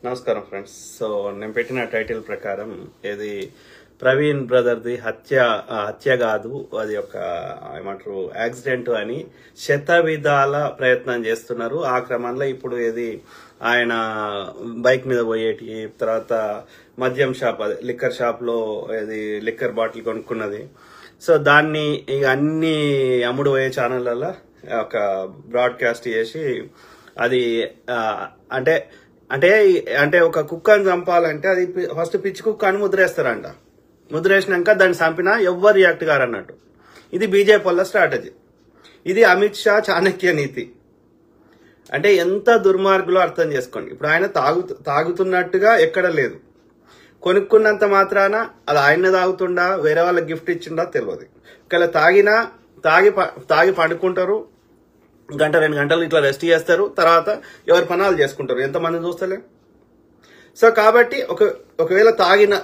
నమస్కారం friends. So నేను పెట్టిన టైటిల్ ప్రకారం ఇది ప్రవీణ్ బ్రదర్ది హత్య కాదు, అది ఒక ఏమంటారు యాక్సిడెంట్ అని శత విధాల ప్రయత్నం చేస్తున్నారు. ఆ క్రమంలో ఇప్పుడు ఇది ఆయన బైక్ మీద పోయేటి, తర్వాత మద్యం షాప్ లిక్కర్ షాప్ లో ఇది లిక్కర్ బాటిల్ కొనుక్కున్నది. సో దాన్ని ఇక అన్ని అమ్ముడు పోయే ఛానళ్లలో ఒక బ్రాడ్కాస్ట్ చేసి అది అంటే అంటే అంటే ఒక కుక్కని చంపాలంటే అది ఫస్ట్ పిచ్చి కుక్క అని ముద్రేస్తారంట. ముద్రేసినాక దాన్ని చంపినా ఎవ్వరు రియాక్ట్ గారు అన్నట్టు. ఇది బీజేపీ వాళ్ళ స్ట్రాటజీ. ఇది అమిత్ షా చాణక్య నీతి. అంటే ఎంత దుర్మార్గులో అర్థం చేసుకోండి. ఇప్పుడు ఆయన తాగుతున్నట్టుగా ఎక్కడ లేదు. కొనుక్కున్నంత మాత్రాన అది ఆయన తాగుతుండా వేరే వాళ్ళకి గిఫ్ట్ ఇచ్చిండా తెలియదు. ఒకవేళ తాగి పండుకుంటారు, గంట 2 గంటలు ఇట్లా రెస్ట్ చేస్తారు, తర్వాత ఎవరి పనాలు చేసుకుంటారు. ఎంతమంది చూస్తలే. సో కాబట్టి ఒకవేళ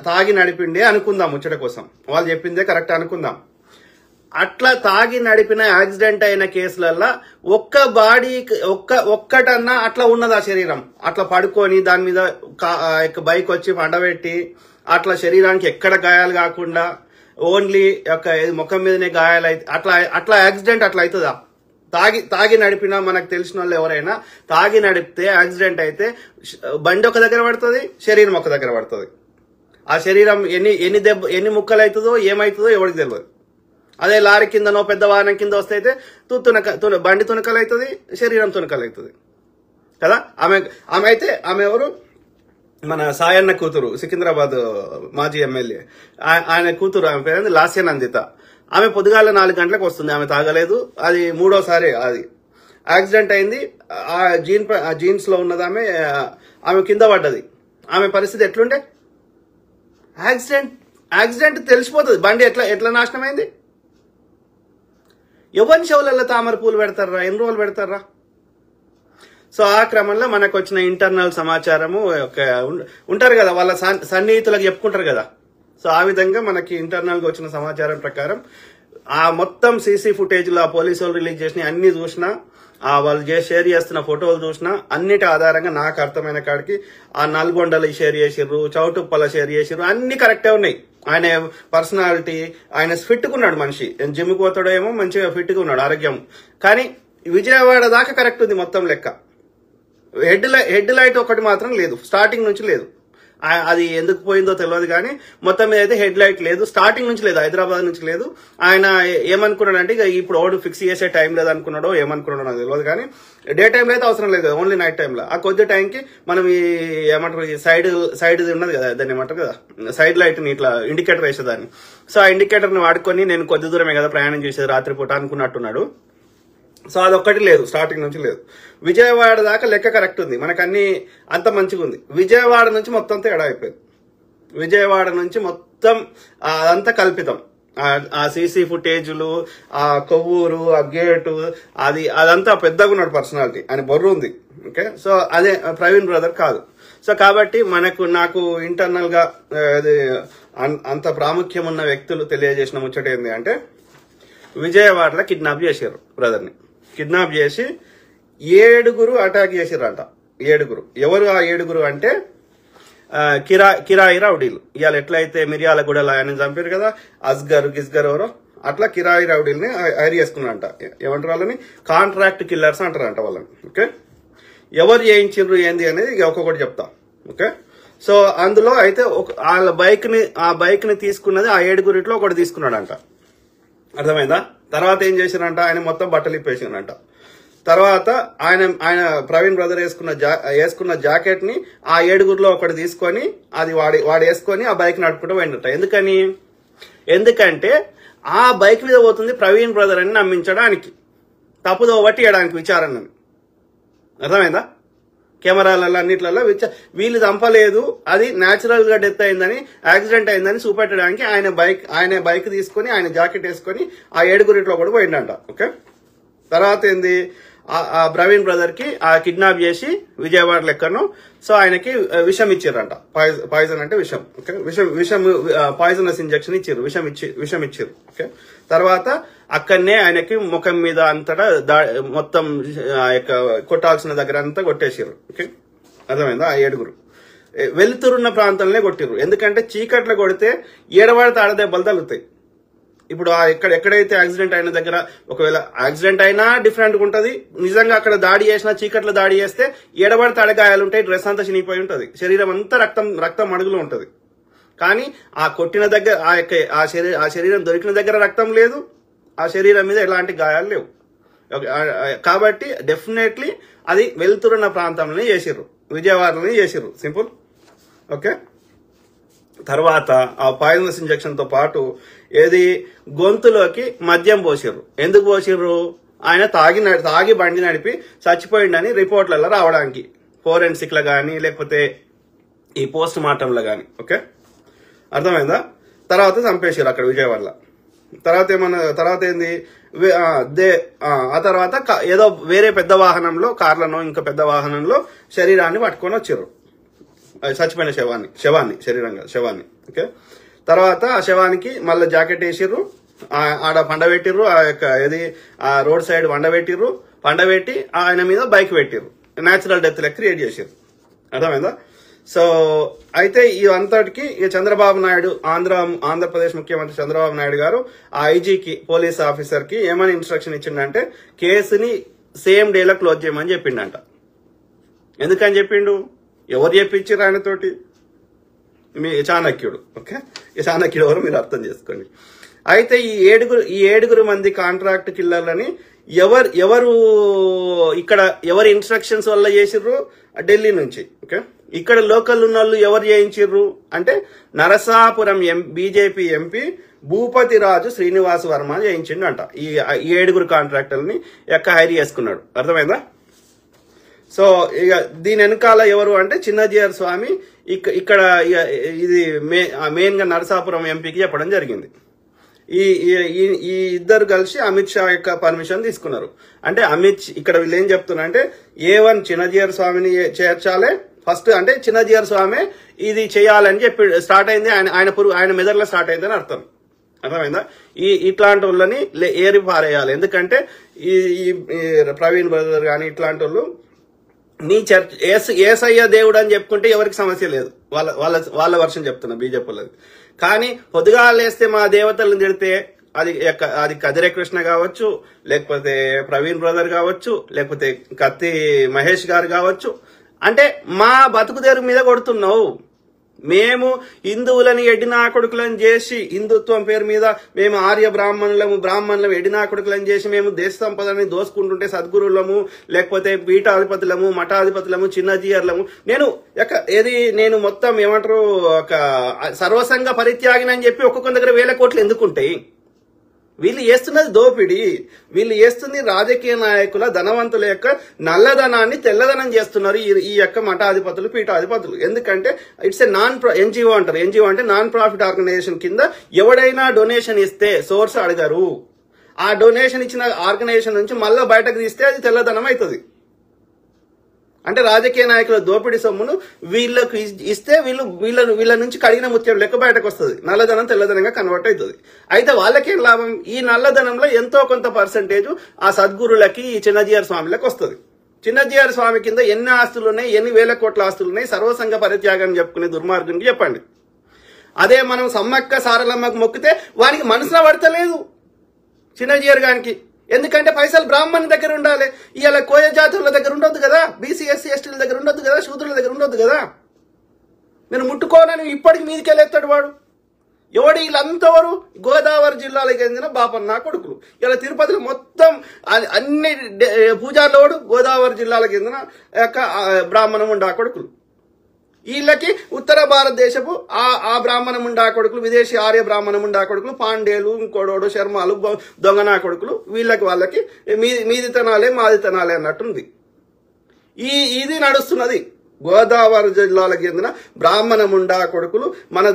తాగి నడిపిండే అనుకుందాం, ముచ్చట కోసం వాళ్ళు చెప్పిందే కరెక్ట్ అనుకుందాం. అట్లా తాగి నడిపిన యాక్సిడెంట్ అయిన కేసులల్లో ఒక్కటన్నా అట్లా ఉన్నది ఆ శరీరం. అట్లా పడుకొని దాని మీద బైక్ వచ్చి పండబెట్టి అట్లా శరీరానికి ఎక్కడ గాయాలు కాకుండా ఓన్లీ ముఖం మీదనే గాయాలు అయితే అట్లా యాక్సిడెంట్ అట్లా అవుతుందా? తాగి నడిపినా మనకు తెలిసిన వాళ్ళు ఎవరైనా తాగి నడిపితే యాక్సిడెంట్ అయితే బండి ఒక దగ్గర పడుతుంది, శరీరం ఒక దగ్గర పడుతుంది. ఆ శరీరం ఎన్ని ముక్కలు అవుతుందో ఏమవుతుందో ఎవరికి తెలియదు. అదే లారీ కిందనో పెద్ద వాహనం కింద వస్తే అయితే బండి తునకలు అవుతుంది, శరీరం తునకలు అవుతుంది కదా. ఆమె ఎవరు? మన సాయన్న కూతురు, సికింద్రాబాద్ మాజీ ఎమ్మెల్యే. ఆయన కూతురు, ఆమె పేరు లాస్యనందిత. ఆమె పొద్దుగాల 4 గంటలకు వస్తుంది. ఆమె తాగలేదు. అది 3వసారి అది యాక్సిడెంట్ అయింది. ఆ జీన్స్ లో ఉన్నది ఆమె కింద పడ్డది. ఆమె పరిస్థితి ఎట్లుండే? యాక్సిడెంట్ తెలిసిపోతుంది. బండి ఎట్లా నాశనం అయింది. ఎవరి చెవులలో తామర పూలు పెడతారా? ఎన్ని రోజులు పెడతారా? సో ఆ క్రమంలో మనకు వచ్చిన ఇంటర్నల్ సమాచారము ఉంటారు కదా, వాళ్ళ సన్నిహితులకు చెప్పుకుంటారు కదా. సో ఆ విధంగా మనకి ఇంటర్నల్ గా వచ్చిన సమాచారం ప్రకారం ఆ మొత్తం సీసీ ఫుటేజ్ లో పోలీసు వాళ్ళు రిలీజ్ చేసిన అన్ని చూసినా, వాళ్ళు షేర్ చేస్తున్న ఫోటోలు చూసినా, అన్నిటి ఆధారంగా నాకు అర్థమైన కాడికి ఆ నల్గొండలు షేర్ చేసిర్రు, చౌటుప్పల షేర్ చేసిర్రు, అన్ని కరెక్టే ఉన్నాయి. ఆయన పర్సనాలిటీ, ఆయన ఫిట్గా ఉన్నాడు మనిషి. జిమ్ పోతాడో ఏమో, మంచిగా ఫిట్గా ఉన్నాడు, ఆరోగ్యం. కానీ విజయవాడ దాకా కరెక్ట్ ఉంది మొత్తం లెక్క. హెడ్ లైట్ ఒకటి మాత్రం లేదు, స్టార్టింగ్ నుంచి లేదు. అది ఎందుకు పోయిందో తెలియదు కానీ మొత్తం మీద అయితే హెడ్ లైట్ లేదు, స్టార్టింగ్ నుంచి లేదు, హైదరాబాద్ నుంచి లేదు. ఆయన ఏమనుకున్నాడు అంటే ఇప్పుడు ఓడు ఫిక్స్ చేసే టైం లేదు అనుకున్నాడో ఏమనుకున్నాడో నాకు తెలియదు. కానీ డే టైంలో అయితే అవసరం లేదు, ఓన్లీ నైట్ టైంలో. ఆ కొద్ది టైంకి మనం ఏమంటారు, ఈ సైడ్ ఉన్నది కదా, దాన్ని ఏమంటారు కదా, సైడ్ లైట్ ని ఇట్లా ఇండికేటర్ వేసేదాన్ని. సో ఆ ఇండికేటర్ ని వాడుకొని నేను కొద్ది దూరమే కదా ప్రయాణం చేసేది రాత్రిపూట అనుకున్నట్టున్నాడు. సో అదొక్కటి లేదు, స్టార్టింగ్ నుంచి లేదు. విజయవాడ దాకా లెక్క కరెక్ట్ ఉంది, మనకు అన్ని అంత మంచిగా ఉంది. విజయవాడ నుంచి మొత్తం తేడా అయిపోయింది. విజయవాడ నుంచి మొత్తం అదంతా కల్పితం. ఆ సీసీ ఫుటేజ్లు, ఆ కొవ్వూరు, ఆ గేటు, అదంతా పెద్దగా ఉన్నాడు పర్సనాలిటీ, ఆయన బొర్రు ఉంది. ఓకే, సో అదే ప్రవీణ్ బ్రదర్ కాదు. సో కాబట్టి నాకు ఇంటర్నల్ గా అంత ప్రాముఖ్యం ఉన్న వ్యక్తులు తెలియజేసిన ముచ్చట ఏంది అంటే, విజయవాడలో కిడ్నాప్ చేశారు బ్రదర్ని. కిడ్నాప్ చేసి 7 అటాక్ చేసిరంట. 7. ఎవరు ఆ 7 అంటే కిరాయి రౌడీలు. ఇవాళ ఎట్లయితే మిర్యాలగూడలో ఆయన చంపారు కదా, గిస్గర్ ఎవరో, అట్లా కిరాయి రౌడీల్ని హైర్ చేసుకున్నారంట. ఏమంటారు వాళ్ళని? కాంట్రాక్ట్ కిల్లర్స్ అంటారంట వాళ్ళని. ఓకే, ఎవరు చేయించిండ్రు ఏంది అనేది ఒక్కొక్కటి చెప్తాం. ఓకే, సో అందులో అయితే వాళ్ళ బైక్ ని తీసుకున్నది ఆ 7 ఒకటి తీసుకున్నాడంట. అర్థమైందా? తర్వాత ఏం చేశారంట, ఆయన మొత్తం బట్టలు ఇప్పేసిందంట. తర్వాత ఆయన ప్రవీణ్ బ్రదర్ వేసుకున్న జాకెట్ ని ఆ 7 ఒకటి తీసుకొని అది వాడు వేసుకొని ఆ బైక్ నడుపుకుంటూ పోయిందట. ఎందుకంటే ఆ బైక్ మీద పోతుంది ప్రవీణ్ బ్రదర్ అని నమ్మించడానికి, తప్పుదో పట్టియడానికి విచారణని. అర్థమైందా? కెమెరాలలో అన్నిట్లలో వీళ్ళు చంపలేదు, అది న్యాచురల్ గా డెత్ అయిందని, యాక్సిడెంట్ అయిందని చూపెట్టడానికి ఆయన బైక్ తీసుకొని ఆయన జాకెట్ వేసుకొని ఆ 7 కూడా పోయిందంట. ఓకే, తర్వాత ఏంది, ఆ ప్రవీణ్ బ్రదర్ కి ఆ కిడ్నాప్ చేసి విజయవాడ లెక్కను. సో ఆయనకి విషం ఇచ్చారంట, పాయిజన్ అంటే విషం. ఓకే, పాయిజనస్ ఇంజెక్షన్ ఇచ్చారు, విషం ఇచ్చారు. ఓకే, తర్వాత అక్కడనే ఆయనకి ముఖం మీద అంతటా మొత్తం కొట్టాల్సిన దగ్గర అంతా కొట్టేసారు. ఓకే, అర్థమైందా? ఆ 7. వెలుతురున్న ప్రాంతంలోనే కొట్టిర్రు. ఎందుకంటే చీకట్లో కొడితే ఏడవాడితే ఆడదెబ్బలు తగులుతాయి. ఇప్పుడు ఎక్కడైతే యాక్సిడెంట్ అయిన దగ్గర ఒకవేళ యాక్సిడెంట్ అయినా డిఫరెంట్ గా ఉంటది, నిజంగా అక్కడ దాడి చేసినా చీకట్లో దాడి చేస్తే ఏడబడితే ఆడగాయాలు ఉంటాయి, డ్రెస్ అంతా చినిగిపోయి ఉంటది, శరీరం అంతా రక్తం అడుగులో ఉంటది. కానీ ఆ కొట్టిన దగ్గర ఆ శరీరం దొరికిన దగ్గర రక్తం లేదు, ఆ శరీరం మీద ఎలాంటి గాయాలు లేవు. కాబట్టి డెఫినెట్లీ అది వెలుతురున్న ప్రాంతంలోనే చేసిర్రు, విజయవాడలోనే చేసిర్రు. సింపుల్. ఓకే. తర్వాత ఆ పాయిజనస్ ఇంజెక్షన్ తో పాటు ఏది గొంతులోకి మద్యం పోసిర్రు. ఎందుకు పోసిర్రు? ఆయన తాగి బండి నడిపి చచ్చిపోయిండని రిపోర్ట్లలో రావడానికి, ఫోరెన్సిక్ లో గానీ లేకపోతే ఈ పోస్ట్ మార్టంలో గానీ. ఓకే, అర్థమైందా? తర్వాత చంపేసారు అక్కడ విజయవాడలో. తర్వాత ఏంది, ఆ తర్వాత ఏదో వేరే పెద్ద వాహనంలో, కార్లను ఇంకా పెద్ద వాహనంలో శరీరాన్ని పట్టుకొని వచ్చారు, చచ్చిపోయిన శవాన్ని. ఓకే. తర్వాత ఆ శవానికి మళ్ళీ జాకెట్ వేసిర్రు, ఆడ పండబెట్టిర్రు, ఆ రోడ్ సైడ్ పండబెట్టి ఆయన మీద బైక్ పెట్టిర్రు, న్యాచురల్ డెత్ లెక్క క్రియేట్ చేసిర్రు. అర్థమైందా? సో అయితే ఈ అంతటికి చంద్రబాబు నాయుడు, ఆంధ్రప్రదేశ్ ముఖ్యమంత్రి చంద్రబాబు నాయుడు గారు ఆ ఐజీకి, పోలీస్ ఆఫీసర్ కి ఏమని ఇన్స్ట్రక్షన్ ఇచ్చిండంటే కేసుని సేమ్ డేలో క్లోజ్ చేయమని చెప్పిండంట. ఎందుకని చెప్పిండు? ఎవరు చెప్పించారు ఆయనతోటి? మీ చాణక్యుడు. ఓకే, ఈ చాణక్యుడు ఎవరు మీరు అర్థం చేసుకోండి. అయితే ఈ ఏడుగురు మంది కాంట్రాక్ట్ కిల్లర్లని ఎవరి ఇన్స్ట్రక్షన్స్ వల్ల చేసిర్రు? ఢిల్లీ నుంచి. ఓకే, ఇక్కడ లోకల్ ఉన్న వాళ్ళు ఎవరు చేయించిర్రు అంటే నరసాపురం బీజేపీ ఎంపీ భూపతి రాజు శ్రీనివాస్ వర్మ చేయించిండు అంట. ఈ 7 కాంట్రాక్టర్ని హైర్ చేసుకున్నాడు. అర్థమైందా? సో ఇక దీని వెనకాల ఎవరు అంటే చిన్నజీఆర్ స్వామి ఇక్కడ ఇది మెయిన్ గా నరసాపురం ఎంపీకి చెప్పడం జరిగింది. ఈ ఇద్దరు కలిసి అమిత్ షా యొక్క పర్మిషన్ తీసుకున్నారు. అంటే ఇక్కడ వీళ్ళు ఏం చెప్తున్నా అంటే A1 చిన్నజీఆర్ స్వామిని చేర్చాలి ఫస్ట్, అంటే చిన్నజీఆర్ స్వామి ఇది చేయాలని చెప్పి స్టార్ట్ అయింది, ఆయన మెదడులో స్టార్ట్ అయిందని అర్థం. అర్థమైందా? ఇట్లాంటి వాళ్ళని ఏరి పారేయాలి. ఎందుకంటే ఈ ప్రవీణ్ బ్రదర్ కానీ ఇట్లాంటి వాళ్ళు నీ చర్చ్ ఏసయ్య దేవుడు అని చెప్పుకుంటే ఎవరికి సమస్య లేదు, వాళ్ళ వర్షం చెప్తున్నా బీజేపీ వాళ్ళది. కానీ పొద్దుగా లేస్తే మా దేవతలను తిడితే అది కదిరే కృష్ణ కావచ్చు, లేకపోతే ప్రవీణ్ బ్రదర్ కావచ్చు, లేకపోతే కత్తి మహేష్ గారు కావచ్చు, అంటే మా బతుకు తెరుగు మీద కొడుతున్నావు. మేము హిందువులని ఎడినా కొడుకులను చేసి, హిందుత్వం పేరు మీద మేము ఆర్య బ్రాహ్మణులము ఎడినా కొడుకులను చేసి మేము దేశ సంపదని దోసుకుంటుంటే సద్గురులము, లేకపోతే పీఠాధిపతులము, మఠాధిపతులము, చిన్నజీయర్లము, నేను మొత్తం ఏమంటారు ఒక సర్వసంగ పరిత్యాగినని చెప్పి ఒక్కొక్క దగ్గర 1000 కోట్లు ఎందుకుంటాయి? వీళ్ళు చేస్తున్నది దోపిడీ, వీళ్ళు చేస్తుంది రాజకీయ నాయకుల, ధనవంతుల యొక్క నల్లధనాన్ని తెల్లధనం చేస్తున్నారు ఈ యొక్క మఠాధిపతులు, పీఠాధిపతులు. ఎందుకంటే ఇట్స్ ఎన్జిఓ అంటారు. ఎన్జిఓ అంటే నాన్ ప్రాఫిట్ ఆర్గనైజేషన్ కింద ఎవడైనా డొనేషన్ ఇస్తే సోర్స్ అడగరు. ఆ డొనేషన్ ఇచ్చిన ఆర్గనైజేషన్ నుంచి మళ్ళీ బయటకు తీస్తే అది తెల్లధనం అవుతుంది. అంటే రాజకీయ నాయకుల దోపిడీ సొమ్మును వీళ్ళకు ఇస్తే వీళ్ళ నుంచి కడిగిన ముత్యం లెక్క బయటకు వస్తుంది, నల్లధనం తెల్లధనంగా కన్వర్ట్ అవుతుంది. అయితే వాళ్ళకేం లాభం? ఈ నల్లధనంలో ఎంతో కొంత పర్సంటేజ్ ఆ సద్గురులకి, ఈ చిన్నజీఆర్ స్వామిలకు వస్తుంది. చిన్నజీఆర్ స్వామి కింద ఎన్ని ఆస్తులు ఉన్నాయి, ఎన్ని 1000 కోట్ల ఆస్తులు ఉన్నాయి, సర్వసంగ పరిత్యాగం చెప్పుకునే దుర్మార్గునికి చెప్పండి. అదే మనం సమ్మక్క సారలమ్మకు మొక్కితే వానికి మనసులో పడతలేదు చిన్నజీఆర్ గారికి. ఎందుకంటే పైసలు బ్రాహ్మణ్ దగ్గర ఉండాలి, ఇలా కోయ జాతుల దగ్గర ఉండొద్దు కదా, బీసీ ఎస్సీ ఎస్టీల దగ్గర ఉండొద్దు కదా, శూద్రుల దగ్గర ఉండొద్దు కదా. నేను ముట్టుకోనని ఇప్పటికి మీదికెళ్ళేస్తాడు వాడు. ఎవడు వీళ్ళంతవరు? గోదావరి జిల్లాలకు చెందిన బాపన్న కొడుకులు. ఇలా తిరుపతిలో మొత్తం అన్ని పూజార్లోడు గోదావరి జిల్లాలకు చెందిన బ్రాహ్మణ ముండా కొడుకులు. వీళ్ళకి ఉత్తర భారతదేశపు ఆ బ్రాహ్మణ ముండా కొడుకులు, విదేశీ ఆర్య బ్రాహ్మణ ముండా కొడుకులు, పాండేలు, ఇంకోడోడు, శర్మలు, దొంగనా కొడుకులు, వాళ్ళకి మీది తనాలే మాది తనాలే అన్నట్టుంది. ఇది నడుస్తున్నది. గోదావరి జిల్లాలకు చెందిన బ్రాహ్మణ ముండా కొడుకులు మన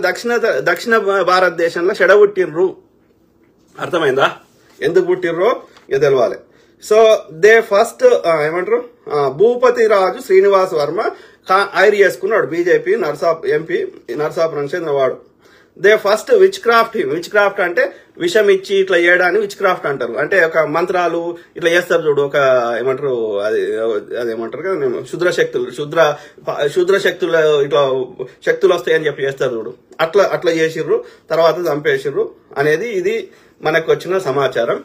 దక్షిణ భారతదేశంలో చెడబుట్టిర్రు. అర్థమైందా? ఎందుకు పుట్టిర్రో ఇక తెలవాలి. సో ఫస్ట్ ఏమంటారు, భూపతి రాజు శ్రీనివాస్ వర్మ హైర్ చేసుకున్నాడు బీజేపీ ఎంపీ, నరసాపురం చెందినవాడు. దే ఫస్ట్ విచ్ క్రాఫ్ట్ అంటే విషం ఇచ్చి ఇట్లా చేయడాన్ని విచ్ క్రాఫ్ట్ అంటారు. అంటే ఒక మంత్రాలు ఇట్లా చేస్తారు చూడు, ఒక ఏమంటారు అదేమంటారు కదా, శుద్ర శక్తులు ఇట్లా శక్తులు వస్తాయని చెప్పి చేస్తారు చూడు, అట్లా చేసిర్రు, తర్వాత చంపేసిర్రు అనేది ఇది మనకు వచ్చిన సమాచారం.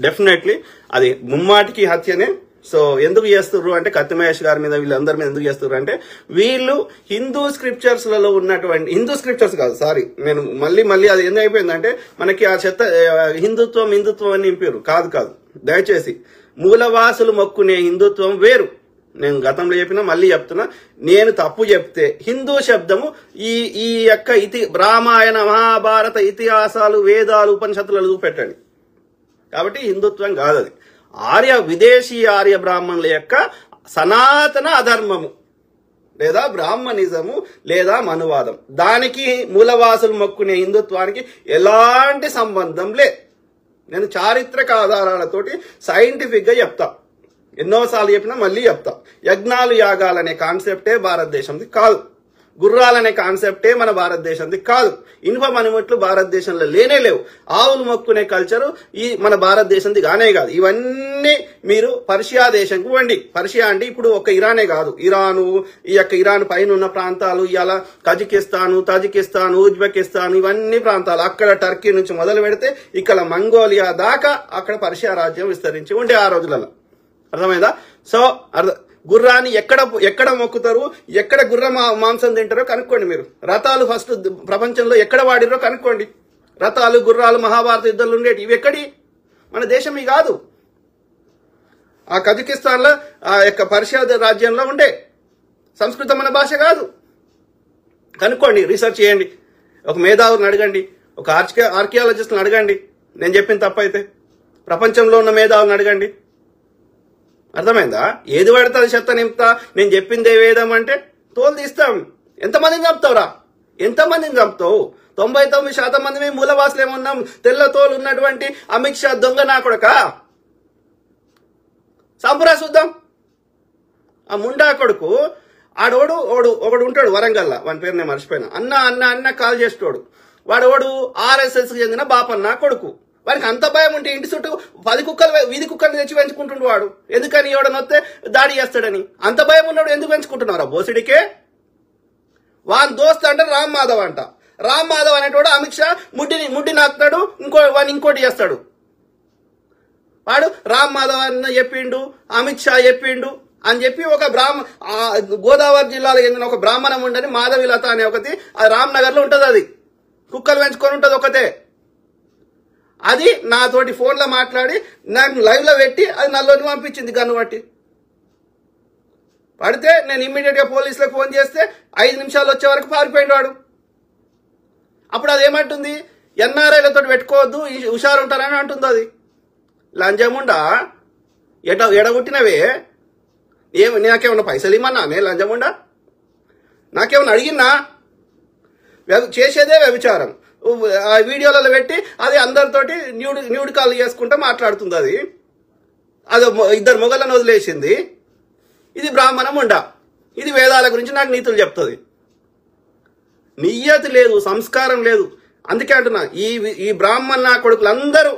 డెఫినెట్లీ అది ముమ్మాటికి హత్యనే. సో ఎందుకు చేస్తుర్రు అంటే కత్తి మహేష్ గారి మీద వీళ్ళందరి మీద ఎందుకు చేస్తుర్రు అంటే వీళ్ళు హిందూ స్క్రిప్చర్స్లలో ఉన్నటువంటి, హిందూ స్క్రిప్చర్స్ కాదు సారీ, నేను మళ్ళీ అది ఎందుకు అయిపోయిందంటే మనకి ఆ చెత్త హిందుత్వం అని నింపారు. కాదు దయచేసి మూలవాసులు మొక్కునే హిందుత్వం వేరు. నేను గతంలో చెప్పినా మళ్ళీ చెప్తున్నా, నేను తప్పు చెప్తే హిందూ శబ్దము ఈ యొక్క రామాయణ మహాభారత ఇతిహాసాలు వేదాలు ఉపనిషత్తులు పెట్టండి. కాబట్టి హిందుత్వం కాదు అది. విదేశీ ఆర్య బ్రాహ్మణుల యొక్క సనాతన అధర్మము లేదా బ్రాహ్మణిజము లేదా మనువాదం, దానికి మూలవాసులు మొక్కునే హిందుత్వానికి ఎలాంటి సంబంధం లేదు. నేను చారిత్రక ఆధారాలతోటి సైంటిఫిక్ గా చెప్తా, ఎన్నోసార్లు చెప్పినా మళ్ళీ చెప్తా. యజ్ఞాలు యాగాలనే కాన్సెప్టే భారతదేశంది కాదు, గుర్రాలనే కాన్సెప్టే మన భారతదేశంది కాదు, ఇనుప మణిముట్లు భారతదేశంలో లేనే లేవు, ఆవులు మొక్కునే కల్చరు ఈ మన భారతదేశంది కానే కాదు. ఇవన్నీ మీరు పర్షియా దేశంకు వండి, పర్షియా అంటే ఇప్పుడు ఒక ఇరానే కాదు, ఇరాను, ఈ యొక్క ఇరాన్ పైన ఉన్న ప్రాంతాలు, ఇలా కజకిస్తాను, తజికిస్తాను, ఉజ్బెకిస్తాన్, ఇవన్నీ ప్రాంతాలు, అక్కడ టర్కీ నుంచి మొదలు పెడితే ఇక్కడ మంగోలియా దాకా అక్కడ పర్షియా రాజ్యం విస్తరించి ఉండే ఆ రోజులలో. అర్థమైందా? సో గుర్రాన్ని ఎక్కడ మొక్కుతారు, ఎక్కడ గుర్ర మాంసం తింటారో కనుక్కోండి. మీరు రథాలు ఫస్ట్ ప్రపంచంలో ఎక్కడ వాడిరో కనుక్కోండి. రథాలు గుర్రాలు మహాభారత యుద్ధాలు ఉండేవి, ఇవి ఎక్కడి మన దేశం ఇవి కాదు. ఆ కజకిస్తాన్లో ఆ యొక్క పర్షియా రాజ్యంలో ఉండే సంస్కృతం మన భాష కాదు. కనుక్కోండి, రీసెర్చ్ చేయండి, ఒక మేధావులను అడగండి, ఒక ఆర్కియాలజిస్ట్ని అడగండి. నేను చెప్పిన తప్పైతే ప్రపంచంలో ఉన్న మేధావులను అడగండి. అర్థమైందా? ఏది పడితే చెత్త నింపుతా, నేను చెప్పింది ఏ వేదం అంటే తోలు తీస్తాం. ఎంతమందిని చంపుతావురా? ఎంతమందిని చంపుతావు? 99% మంది మేము మూలవాసులు ఏమున్నాం, తెల్ల తోలు ఉన్నటువంటి అమిత్ షా దొంగ నా కొడుక సంపురా చూద్దాం. ఆ ముండా కొడుకు ఒకడు ఉంటాడు వరంగల్లా, వాని పేరు నేను మర్చిపోయినా, అన్న కాల్ చేసేటోడు. వాడు RSS కి చెందిన బాపన్న కొడుకు. వారికి అంత భయం ఉంటే ఇంటి చుట్టూ 10 కుక్కలు వీధి కుక్కలు తెచ్చి పెంచుకుంటుండు వాడు. ఎందుకని ఎవడనొస్తే దాడి చేస్తాడని. అంత భయం ఉన్నాడు ఎందుకు పెంచుకుంటున్నారా బోసిడికే? వాని దోస్త్ అంటే రామ్ మాధవ్ అంట. రామ్ మాధవ్ అనేటోడు అమిత్ షా ముడ్డి నాకుతాడు, ఇంకోటి చేస్తాడు. వాడు రామ్ మాధవ్ అని చెప్పిండు, అమిత్ షా చెప్పిండు అని చెప్పి ఒక గోదావరి జిల్లాలో చెందిన ఒక బ్రాహ్మణం ఉండని మాధవి లత అనే ఒకటి రామ్ నగర్ లో ఉంటది. అది కుక్కలు పెంచుకొని ఉంటది ఒకటే. అది నాతోటి ఫోన్లో మాట్లాడి నాకు లైవ్ లో పెట్టి అది నల్లోని పంపించింది గన్ను బట్టి. పడితే నేను ఇమ్మీడియట్ గా పోలీసులకు ఫోన్ చేస్తే 5 నిమిషాలు వచ్చే వరకు పారిపోయింది వాడు. అప్పుడు అది ఏమంటుంది, NRIలతో పెట్టుకోవద్దు, హుషారు ఉంటారని అంటుంది. అది లంజముండా ఎడగొట్టినవే. నాకేమన్నా పైసలు ఇమ్మన్నానే లంజముండా? నాకేమన్నా అడిగినా? చేసేదే వ్యభిచారం. ఆ వీడియోలలో పెట్టి అది అందరితోటి న్యూడ్ కాల్ చేసుకుంటూ మాట్లాడుతుంది. అది 2 మొగలను వదిలేసింది. ఇది బ్రాహ్మణం ఉండ, ఇది వేదాల గురించి నాకు నీతులు చెప్తుంది. నియ్యతి లేదు, సంస్కారం లేదు. అందుకే అంటున్నా, ఈ బ్రాహ్మణ కొడుకులందరూ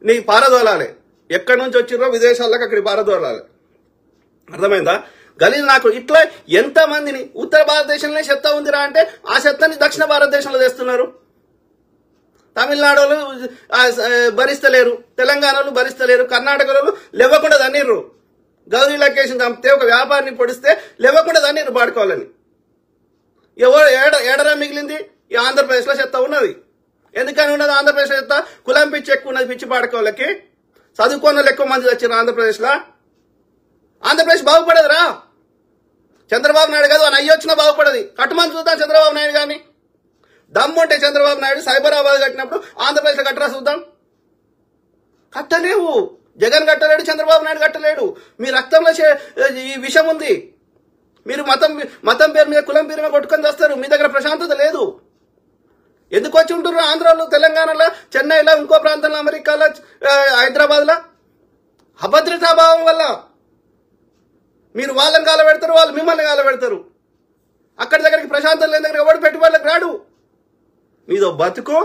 నీ పారదోలాలి. ఎక్కడి నుంచి వచ్చిర్రో విదేశాలకు అక్కడికి పారదోలాలి. అర్థమైందా? గలీజ్ నాకు ఇట్లా ఎంతమందిని ఉత్తర భారతదేశంలో చెత్త ఉందిరా అంటే ఆ చెత్తని దక్షిణ భారతదేశంలో తెస్తున్నారు. తమిళనాడు భరిస్తలేరు, తెలంగాణలో భరిస్తలేరు, కర్ణాటకలో లేవకుండా దన్నీర్రు. గౌరీ లొకేషన్ చంపితే ఒక వ్యాపారిని పొడిస్తే లేవకుండా దన్నీరు పాడుకోవాలని. ఏడరా మిగిలింది? ఈ ఆంధ్రప్రదేశ్లో చెత్త ఉన్నది. ఎందుకని ఉన్నది ఆంధ్రప్రదేశ్లో చెత్త? కులం పిచ్చి ఎక్కువ ఉన్నది పిచ్చి పాడుకోవాలకి. చదువుకున్న ఎక్కువ మంది వచ్చారు ఆంధ్రప్రదేశ్లో. ఆంధ్రప్రదేశ్ బాగుపడదురా. చంద్రబాబు నాయుడు కాదు, అని అయ్యొచ్చినా బాగుపడది. కట్టమని చూద్దాం చంద్రబాబు నాయుడు కానీ. దమ్ముంటే చంద్రబాబు నాయుడు సైబరాబాద్ కట్టినప్పుడు ఆంధ్రప్రదేశ్లో కట్టరా చూద్దాం. కట్టలేవు. జగన్ కట్టలేడు, చంద్రబాబు నాయుడు కట్టలేడు. మీ రక్తంలో ఈ విషం ఉంది. మీరు మతం పేరు మీద కులం పేరు మీద కొట్టుకొని వస్తారు. మీ దగ్గర ప్రశాంతత లేదు. ఎందుకు వచ్చి ఉంటున్నారు ఆంధ్రాలో, తెలంగాణలో, చెన్నైలో, ఇంకో ప్రాంతంలో, అమెరికాలో, హైదరాబాద్లో? అభద్రతాభావం వల్ల మీరు వాళ్ళని కాలబెడతారు, వాళ్ళు మిమ్మల్ని కాలబెడతారు. అక్కడి దగ్గరికి ప్రశాంతం లేని దగ్గర ఎవడు పెట్టుబడులకు రాడు. మీదో బతుకు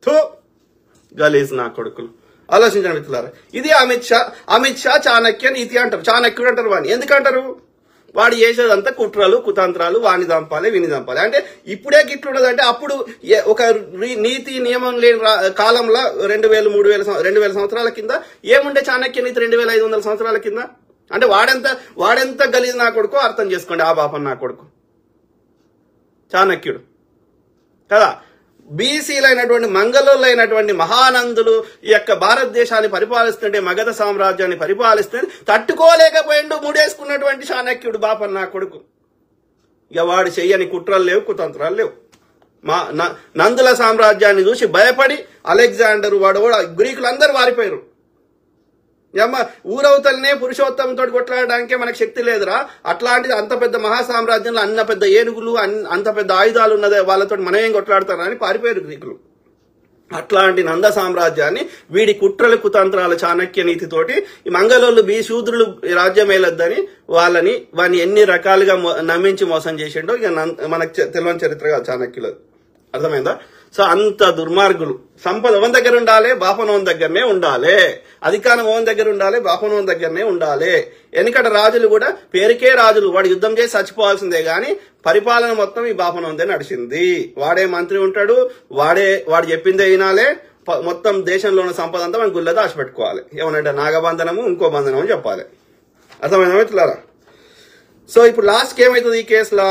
థూ గలీజ్ నా కొడుకులు. ఆలోచించండి మిత్రులారా. ఇది అమిత్ షా చాణక్య నీతి అంటారు, చాణక్యుడు అంటారు వాడిని. ఎందుకంటారు? వాడు చేసేదంతా కుట్రలు కుతంత్రాలు, వాణి చంపాలి వీని చంపాలి. అంటే ఇప్పుడే గిట్లుండదు అంటే అప్పుడు ఒక నీతి నియమం లేని కాలంలో 2000 సంవత్సరాల కింద ఏముండే చాణక్య నీతి 2500 సంవత్సరాల కింద? అంటే వాడెంత గలీజ్ నా కొడుకు అర్థం చేసుకోండి. ఆ బాపన్ నా కొడుకు చాణక్యుడు కదా. బీసీలైనటువంటి మంగళులైనటువంటి మహానందులు ఈ యొక్క భారతదేశాన్ని పరిపాలిస్తుంటే, మగధ సామ్రాజ్యాన్ని పరిపాలిస్తుంటే తట్టుకోలేకపోయిండు ముడేసుకున్నటువంటి చాణక్యుడు బాపన్ నా కొడుకు. ఇక వాడు చెయ్యని కుట్రలు లేవు, కుతంత్రాలు లేవు. నందుల సామ్రాజ్యాన్ని చూసి భయపడి అలెగ్జాండర్ వాడు గ్రీకులందరూ వారిపోయారు. అమ్మ ఊరవతలనే పురుషోత్తమంతో కొట్లాడడానికే మనకు శక్తి లేదురా, అట్లాంటిది అంత పెద్ద మహాసామ్రాజ్యంలో అన్న పెద్ద ఏనుగులు అంత పెద్ద ఆయుధాలు ఉన్నదే వాళ్ళతో మనం ఏం కొట్లాడతారా అని పారిపోయారు గ్రీకులు. అట్లాంటి నంద సామ్రాజ్యాన్ని వీడి కుట్రలు కుతంత్రాల చాణక్య నీతితోటి ఈ మంగళోళ్ళు శూద్రులు రాజ్యం వేలొద్దని వాడిని ఎన్ని రకాలుగా నమ్మించి మోసం చేసిండో ఇక మనకు తెలియని చరిత్ర కాదు చాణక్యులు. అర్థమైందా? సో అంత దుర్మార్గులు. సంపద ఓన్ దగ్గర ఉండాలి, బాపనోన్ దగ్గరనే ఉండాలి. అధికారం ఓన్ దగ్గర ఉండాలి, బాపనోన్ దగ్గరనే ఉండాలి. ఎందుకంటే రాజులు కూడా పేరుకే రాజులు, వాడు యుద్ధం చేసి చచ్చిపోవాల్సిందే గాని పరిపాలన మొత్తం ఈ బాపనోందే నడిచింది. వాడే మంత్రి ఉంటాడు, వాడు చెప్పిందే వినాలే. మొత్తం దేశంలో ఉన్న సంపద అంతా మనం గుళ్ళ దాచిపెట్టుకోవాలి. ఏమనంటే నాగబంధనము ఇంకో బంధనం అని చెప్పాలి. అర్థమైందా మిత్రులారా? సో ఇప్పుడు లాస్ట్కి ఏమవుతుంది ఈ కేసులో?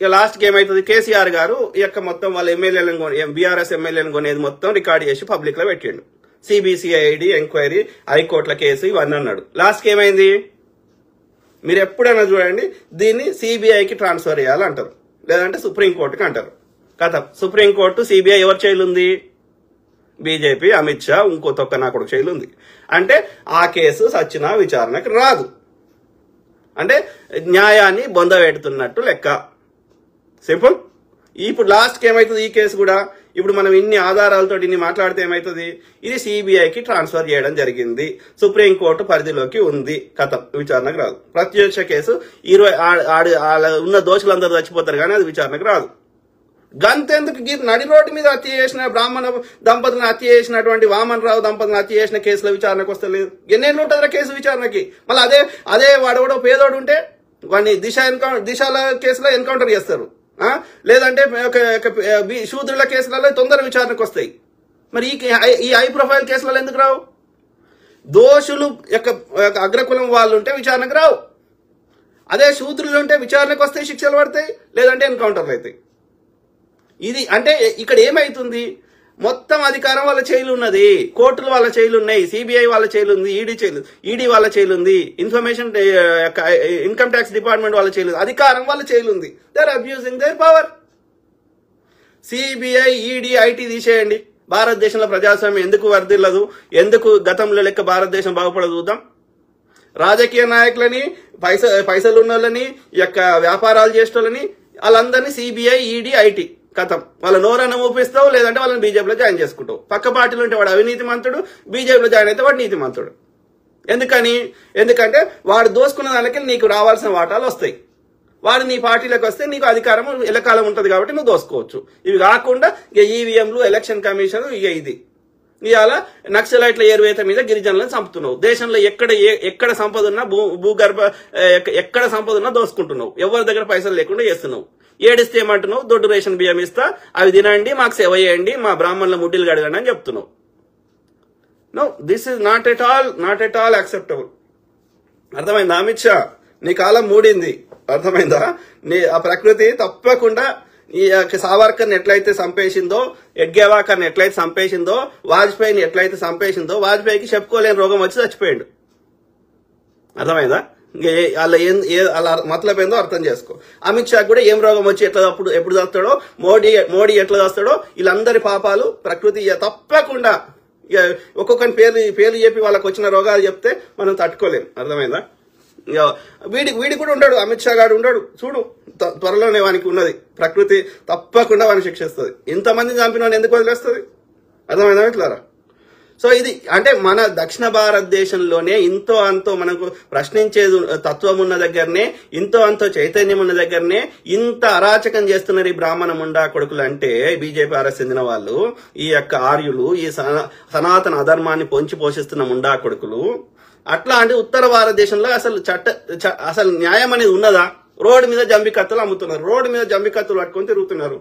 ఇక లాస్ట్కి ఏమవుతుంది, కేసీఆర్ గారు ఈ యొక్క మొత్తం వాళ్ళ ఎమ్మెల్యేలను బీఆర్ఎస్ ఎమ్మెల్యేలను కొనేది మొత్తం రికార్డు చేసి పబ్లిక్ లో పెట్టిండు. సిబిసిఐడి ఎంక్వైరీ, హైకోర్టుల కేసు ఇవన్నీ అన్నాడు. లాస్ట్కి ఏమైంది? మీరు ఎప్పుడైనా చూడండి, దీన్ని సిబిఐకి ట్రాన్స్ఫర్ చేయాలంటారు, లేదంటే సుప్రీంకోర్టుకి అంటారు. కథ సుప్రీంకోర్టు సిబిఐ ఎవరి చేయిలు ఉంది? బీజేపీ, అమిత్ షా, ఇంకో తొక్క నా కొడుకు చేయిలు ఉంది. అంటే ఆ కేసు సచ్చినా విచారణకు రాదు. అంటే న్యాయాన్ని బొందబెడుతున్నట్టు లెక్క. సింపుల్. ఇప్పుడు లాస్ట్కి ఏమవుతుంది ఈ కేసు కూడా? ఇప్పుడు మనం ఇన్ని ఆధారాలతో ఇన్ని మాట్లాడితే ఏమవుతుంది? ఇది సిబిఐకి ట్రాన్స్ఫర్ చేయడం జరిగింది, సుప్రీంకోర్టు పరిధిలోకి ఉంది, కథం విచారణకు రాదు. ప్రత్యక్ష కేసు 20 ఉన్న దోషులందరూ చచ్చిపోతారు కానీ అది విచారణకు రాదు. గంతెందుకు నడి రోడ్డు మీద హత్య చేసిన బ్రాహ్మణ దంపతులను హత్య చేసినటువంటి వామన్ రావు దంపతులను హత్య చేసిన కేసుల విచారణకు వస్తలేదు. ఎన్నేళ్ళు ఉంటుందా కేసు విచారణకి? మళ్ళీ అదే వాడెవడో పేదోడు ఉంటే వాడిని దిశల కేసులో ఎన్కౌంటర్ చేస్తారు, లేదంటే శూద్రుల కేసులలో తొందర విచారణకు వస్తాయి. మరి ఈ హై ప్రొఫైల్ కేసులలో ఎందుకు రావు? దోషులు యొక్క అగ్రకులం వాళ్ళు ఉంటే విచారణకు రావు. అదే శూద్రులు ఉంటే విచారణకు వస్తాయి, శిక్షలు పడతాయి, లేదంటే ఎన్కౌంటర్లు అవుతాయి. ఇది అంటే ఇక్కడ ఏమైతుంది? మొత్తం అధికారం వాళ్ళ చేయిలు ఉన్నది, కోర్టులు వాళ్ళ చేయిలు ఉన్నాయి, సిబిఐ వాళ్ళ చేయిలు ఉంది, ఈడీ వాళ్ళ చేయిలు ఉంది, ఇన్కమ్ ట్యాక్స్ డిపార్ట్మెంట్ వాళ్ళ చేయిలు, అధికారం వాళ్ళ చేయిలు ఉంది. They are abusing their power. CBI, ED, IT తీసేయండి. భారతదేశంలో ప్రజాస్వామ్యం ఎందుకు వర్ధిల్లదు? ఎందుకు గతంలో లెక్క భారతదేశం బాగుపడదు చూద్దాం. రాజకీయ నాయకులని, పైసలు ఉన్న వాళ్ళని, యొక్క వ్యాపారాలు చేసేటోళ్ళని వాళ్ళందరినీ సిబిఐ, ఈడీ, ఐటీ కథం. వాళ్ళ నోరన్న ఊపిస్తావు, లేదంటే వాళ్ళని బీజేపీలో జాయిన్ చేసుకుంటావు. పక్క పార్టీలో ఉంటే వాడు అవినీతి మంతుడు, బీజేపీలో జాయిన్ అయితే వాడు నీతి మంతుడు. ఎందుకంటే వాడు దోసుకున్న దానికి నీకు రావాల్సిన వాటాలు వస్తాయి. వాడు నీ పార్టీలోకి వస్తే నీకు అధికారం ఎల్లకాలం ఉంటుంది కాబట్టి నువ్వు దోసుకోవచ్చు. ఇవి కాకుండా ఇక ఈవీఎంలు, ఎలక్షన్ కమిషన్, ఇక ఇది ఇవాళ నక్సలైట్ల ఏరువేత మీద గిరిజనులను చంపుతున్నావు. దేశంలో ఎక్కడ సంపద ఉన్నా భూగర్భ ఎక్కడ సంపద ఉన్నా దోసుకుంటున్నావు. ఎవరి దగ్గర పైసలు లేకుండా చేస్తున్నావు. ఏడిస్తే ఏమంటున్నావు? దొడ్డు రేషన్ బియ్యం ఇస్తా, అవి తినండి, మాకు సేవ చేయండి, మా బ్రాహ్మణుల ముడ్డిలు గడగండి అని చెప్తున్నావు. No, this is not at all acceptable. అర్థమైందా అమిత్ షా? నీ కాలం మూడింది. అర్థమైందా? ఆ ప్రకృతి తప్పకుండా ఈ సావర్కర్ని ఎట్లయితే చంపేసిందో, ఎడ్గేవాకర్ని ఎట్లయితే చంపేసిందో, వాజ్పేయిని ఎట్లయితే చంపేసిందో, వాజ్పేయికి చెప్పుకోలేని రోగం వచ్చి చచ్చిపోయాడు. అర్థమైందా? అలా మతలబ్ ఏందో అర్థం చేసుకో. అమిత్ షా కూడా ఏం రోగం వచ్చి ఎప్పుడు చేస్తాడో, మోడీ ఎట్లా చేస్తాడో, వీళ్ళందరి పాపాలు ప్రకృతి తప్పకుండా ఒక్కొక్కరి పేర్లు చెప్పి వాళ్ళకి వచ్చిన రోగాలు చెప్తే మనం తట్టుకోలేం. అర్థమైందా? వీడి కూడా ఉండడు, అమిత్ షా గారు ఉండడు. చూడు, త్వరలోనే వానికి ఉన్నది. ప్రకృతి తప్పకుండా వాడిని శిక్షిస్తుంది. ఇంతమందిని చంపిన వాడిని ఎందుకు వదిలేస్తుంది? అర్థమైందా ఇట్లారా? సో ఇది అంటే మన దక్షిణ భారతదేశంలోనే ఇంతో అంతో మనకు ప్రశ్నించేది తత్వం ఉన్న దగ్గరనే, ఇంతో అంతో చైతన్యం ఉన్న దగ్గరనే ఇంత అరాచకం చేస్తున్నారు ఈ బ్రాహ్మణ ముండా కొడుకులు అంటే బీజేపీ ఆర్ఎస్ చెందిన వాళ్ళు, ఈ యొక్క ఆర్యులు, ఈ సనాతన అధర్మాన్ని పొంచి పోషిస్తున్న ముండా కొడుకులు. అట్లా అంటే ఉత్తర భారతదేశంలో అసలు న్యాయం అనేది ఉన్నదా? రోడ్డు మీద జంబి కత్తులు అమ్ముతున్నారు, రోడ్డు మీద జంబి కత్తులు పట్టుకొని తిరుగుతున్నారు.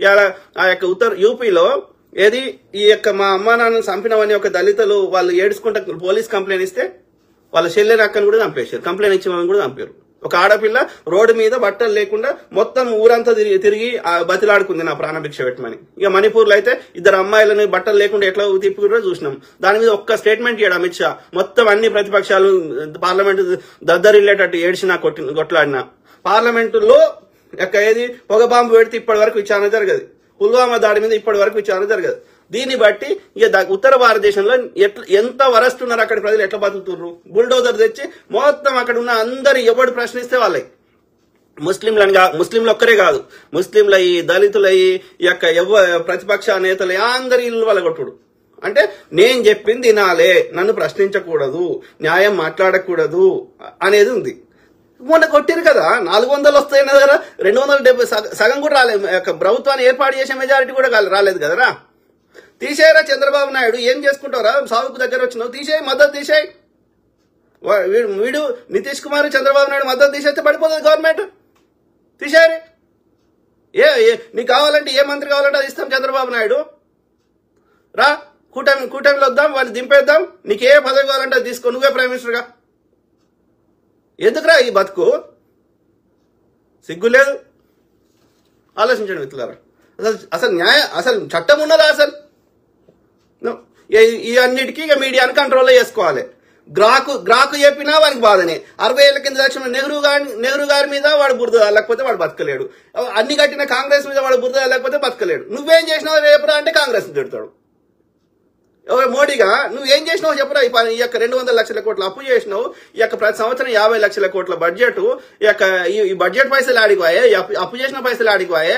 ఇలా ఆ యొక్క యూపీలో ఏది ఈ యొక్క మా అమ్మా నాన్నను చంపినవని ఒక దళితులు వాళ్ళు ఏడుచుకుంటా పోలీస్ కంప్లైంట్ ఇస్తే వాళ్ళ చెల్లెని అక్కని కూడా చంపేశారు, కంప్లైంట్ ఇచ్చిన వాళ్ళని కూడా చంపారు. ఒక ఆడపిల్ల రోడ్డు మీద బట్టలు లేకుండా మొత్తం ఊరంతా తిరిగి బతిలాడుకుంది నా ప్రాణభిక్ష పెట్టమని. ఇక మణిపూర్ లో అయితే ఇద్దరు అమ్మాయిలని బట్టలు లేకుండా ఎట్లా తిప్పుకుంటూ చూసినాం. దాని మీద ఒక్క స్టేట్మెంట్ ఇయ్యాడు అమిత్ షా. మొత్తం అన్ని ప్రతిపక్షాలు పార్లమెంట్ దద్దరిల్లేటట్టు ఏడ్చినా కొట్లాడినా పార్లమెంటులో ఏది పొగ బాంబు పెడితే ఇప్పటి వరకు విచారణ జరగదు, పుల్వామా దాడి మీద ఇప్పటి వరకు విచారణ జరగదు. దీన్ని బట్టి ఇక ఉత్తర భారతదేశంలో ఎంత వరస్ట్ ఉన్నారు, అక్కడ ప్రజలు ఎట్లా బతుకుతున్నారు. బుల్డోజర్ తెచ్చి మొత్తం అక్కడ ఉన్న అందరు ఎవడు ప్రశ్నిస్తే వాళ్ళకి ముస్లింలు ఒక్కరే కాదు, ముస్లింలయి, దళితులయి, ఈ యొక్క ప్రతిపక్ష నేతలు అందరి ఇల్లు వాళ్ళ కొట్టుడు. అంటే నేను చెప్పింది వినాలే, నన్ను ప్రశ్నించకూడదు, న్యాయం మాట్లాడకూడదు అనేది ఉంది. మొన్న కొట్టిరు కదా, 400 వస్తాయి కదా, 270 సగం కూడా రాలేదు. ప్రభుత్వాన్ని ఏర్పాటు చేసే మెజారిటీ కూడా రాలేదు కదరా. తీసేయరా చంద్రబాబు నాయుడు, ఏం చేసుకుంటారా? సాగుకు దగ్గర వచ్చినావు, తీసేయి, మద్దతు తీసేయి. వీడు నితీష్ కుమార్ చంద్రబాబు నాయుడు మద్దతు తీసేస్తే పడిపోతుంది గవర్నమెంట్. తీసేయరు. నీకు కావాలంటే ఏ మంత్రి కావాలంటే అది ఇస్తాం చంద్రబాబు నాయుడు. రా, కూటమిలో వద్దాం, వాళ్ళు దింపేద్దాం, నీకు ఏ పదవి కావాలంటే అది తీసుకో, నువ్వే ప్రైమ్ మినిస్టర్గా. ఎందుకురా ఈ బతుకు? సిగ్గు లేదు. ఆలోచించండి మిత్రులారా. అసలు చట్టం ఉన్నదా? అసలు ఈ అన్నిటికీ ఇక మీడియాను కంట్రోల్లో చేసుకోవాలి. గ్రాకు చెప్పినా వానికి బాధనే. 60 ఏళ్ల కింద లక్ష్మణ నెహ్రూ గారి మీద వాడు బురద లేకపోతే వాడు బతకలేడు. అన్ని కట్టిన కాంగ్రెస్ మీద వాడు బురద లేకపోతే బతకలేడు. నువ్వేం చేసినావు రేపురా అంటే కాంగ్రెస్ తిడతాడు. ఎవరు మోడీగా నువ్వేం చేసినావు చెప్పురా? ఈ యొక్క 200 లక్షల కోట్ల అప్పు చేసినావు, ఈ యొక్క ప్రతి సంవత్సరం 50 లక్షల కోట్ల బడ్జెట్, ఈ బడ్జెట్ పైసలు ఆడిపోయే, అప్పు చేసిన పైసలు ఆడిపోయే,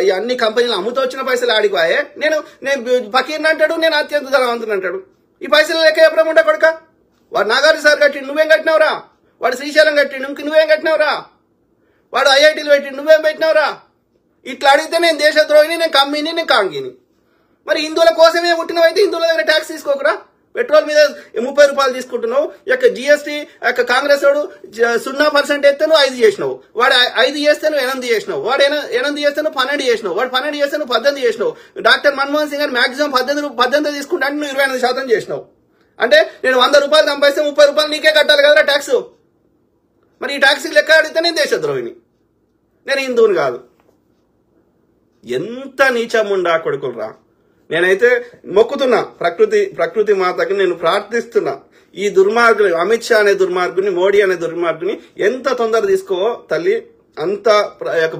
ఈ అన్ని కంపెనీలు అమ్ముతూ వచ్చిన పైసలు ఆడిపోయే. నేను ఫకీర్ని అంటాడు, నేను అత్యంత ధనవంతుని అంటాడు. ఈ పైసలు లెక్క ఎప్పుడేమో ఉంటా కొడుక. వాడు నాగార్జున సార్ కట్టిండు, నువ్వేం కట్టినావురా? వాడు శ్రీశైలం కట్టిండు, నువ్వేం కట్టినావురా? వాడు ఐఐటీలు పెట్టిండు, నువ్వేం పెట్టినావురా? ఇట్లా అడిగితే నేను దేశద్రోహిని, నేను కమ్మిని, నేను కాంగిని. మరి హిందువుల కోసమే పుట్టినవైతే హిందువుల దగ్గర ట్యాక్స్ తీసుకోకురా. పెట్రోల్ మీద 30 రూపాయలు తీసుకుంటున్నావు. జీఎస్టీ కాంగ్రెస్ వాడు 0% ఎత్తే నువ్వు 5 చేసినావు, వాడు 5 చేస్తే నువ్వు 8 చేసినావు, వాడు 8 చేస్తే నువ్వు 12 చేసినావు, వాడు 12 చేస్తే నువ్వు 18 చేసినావు. డాక్టర్ మన్మోహన్ సింగ్ గారు మాక్సిమం 18 తీసుకుంటే నువ్వు 28% చేసినావు. అంటే నేను 100 రూపాయలు సంపాదిస్తే 30 రూపాయలు నీకే కట్టాలి కదరా ట్యాక్స్. మరి ఈ ట్యాక్స్ లెక్క అడిగితే నేను దేశద్రోహిని, నేను హిందువుని కాదు. ఎంత నీచముండా కొడుకులరా. నేనైతే మొక్కుతున్నా ప్రకృతి మాతకి, నేను ప్రార్థిస్తున్నా ఈ దుర్మార్గుని, అమిత్ షా అనే దుర్మార్గుని, మోడీ అనే దుర్మార్గుని ఎంత తొందర తీసుకోవో తల్లి, అంత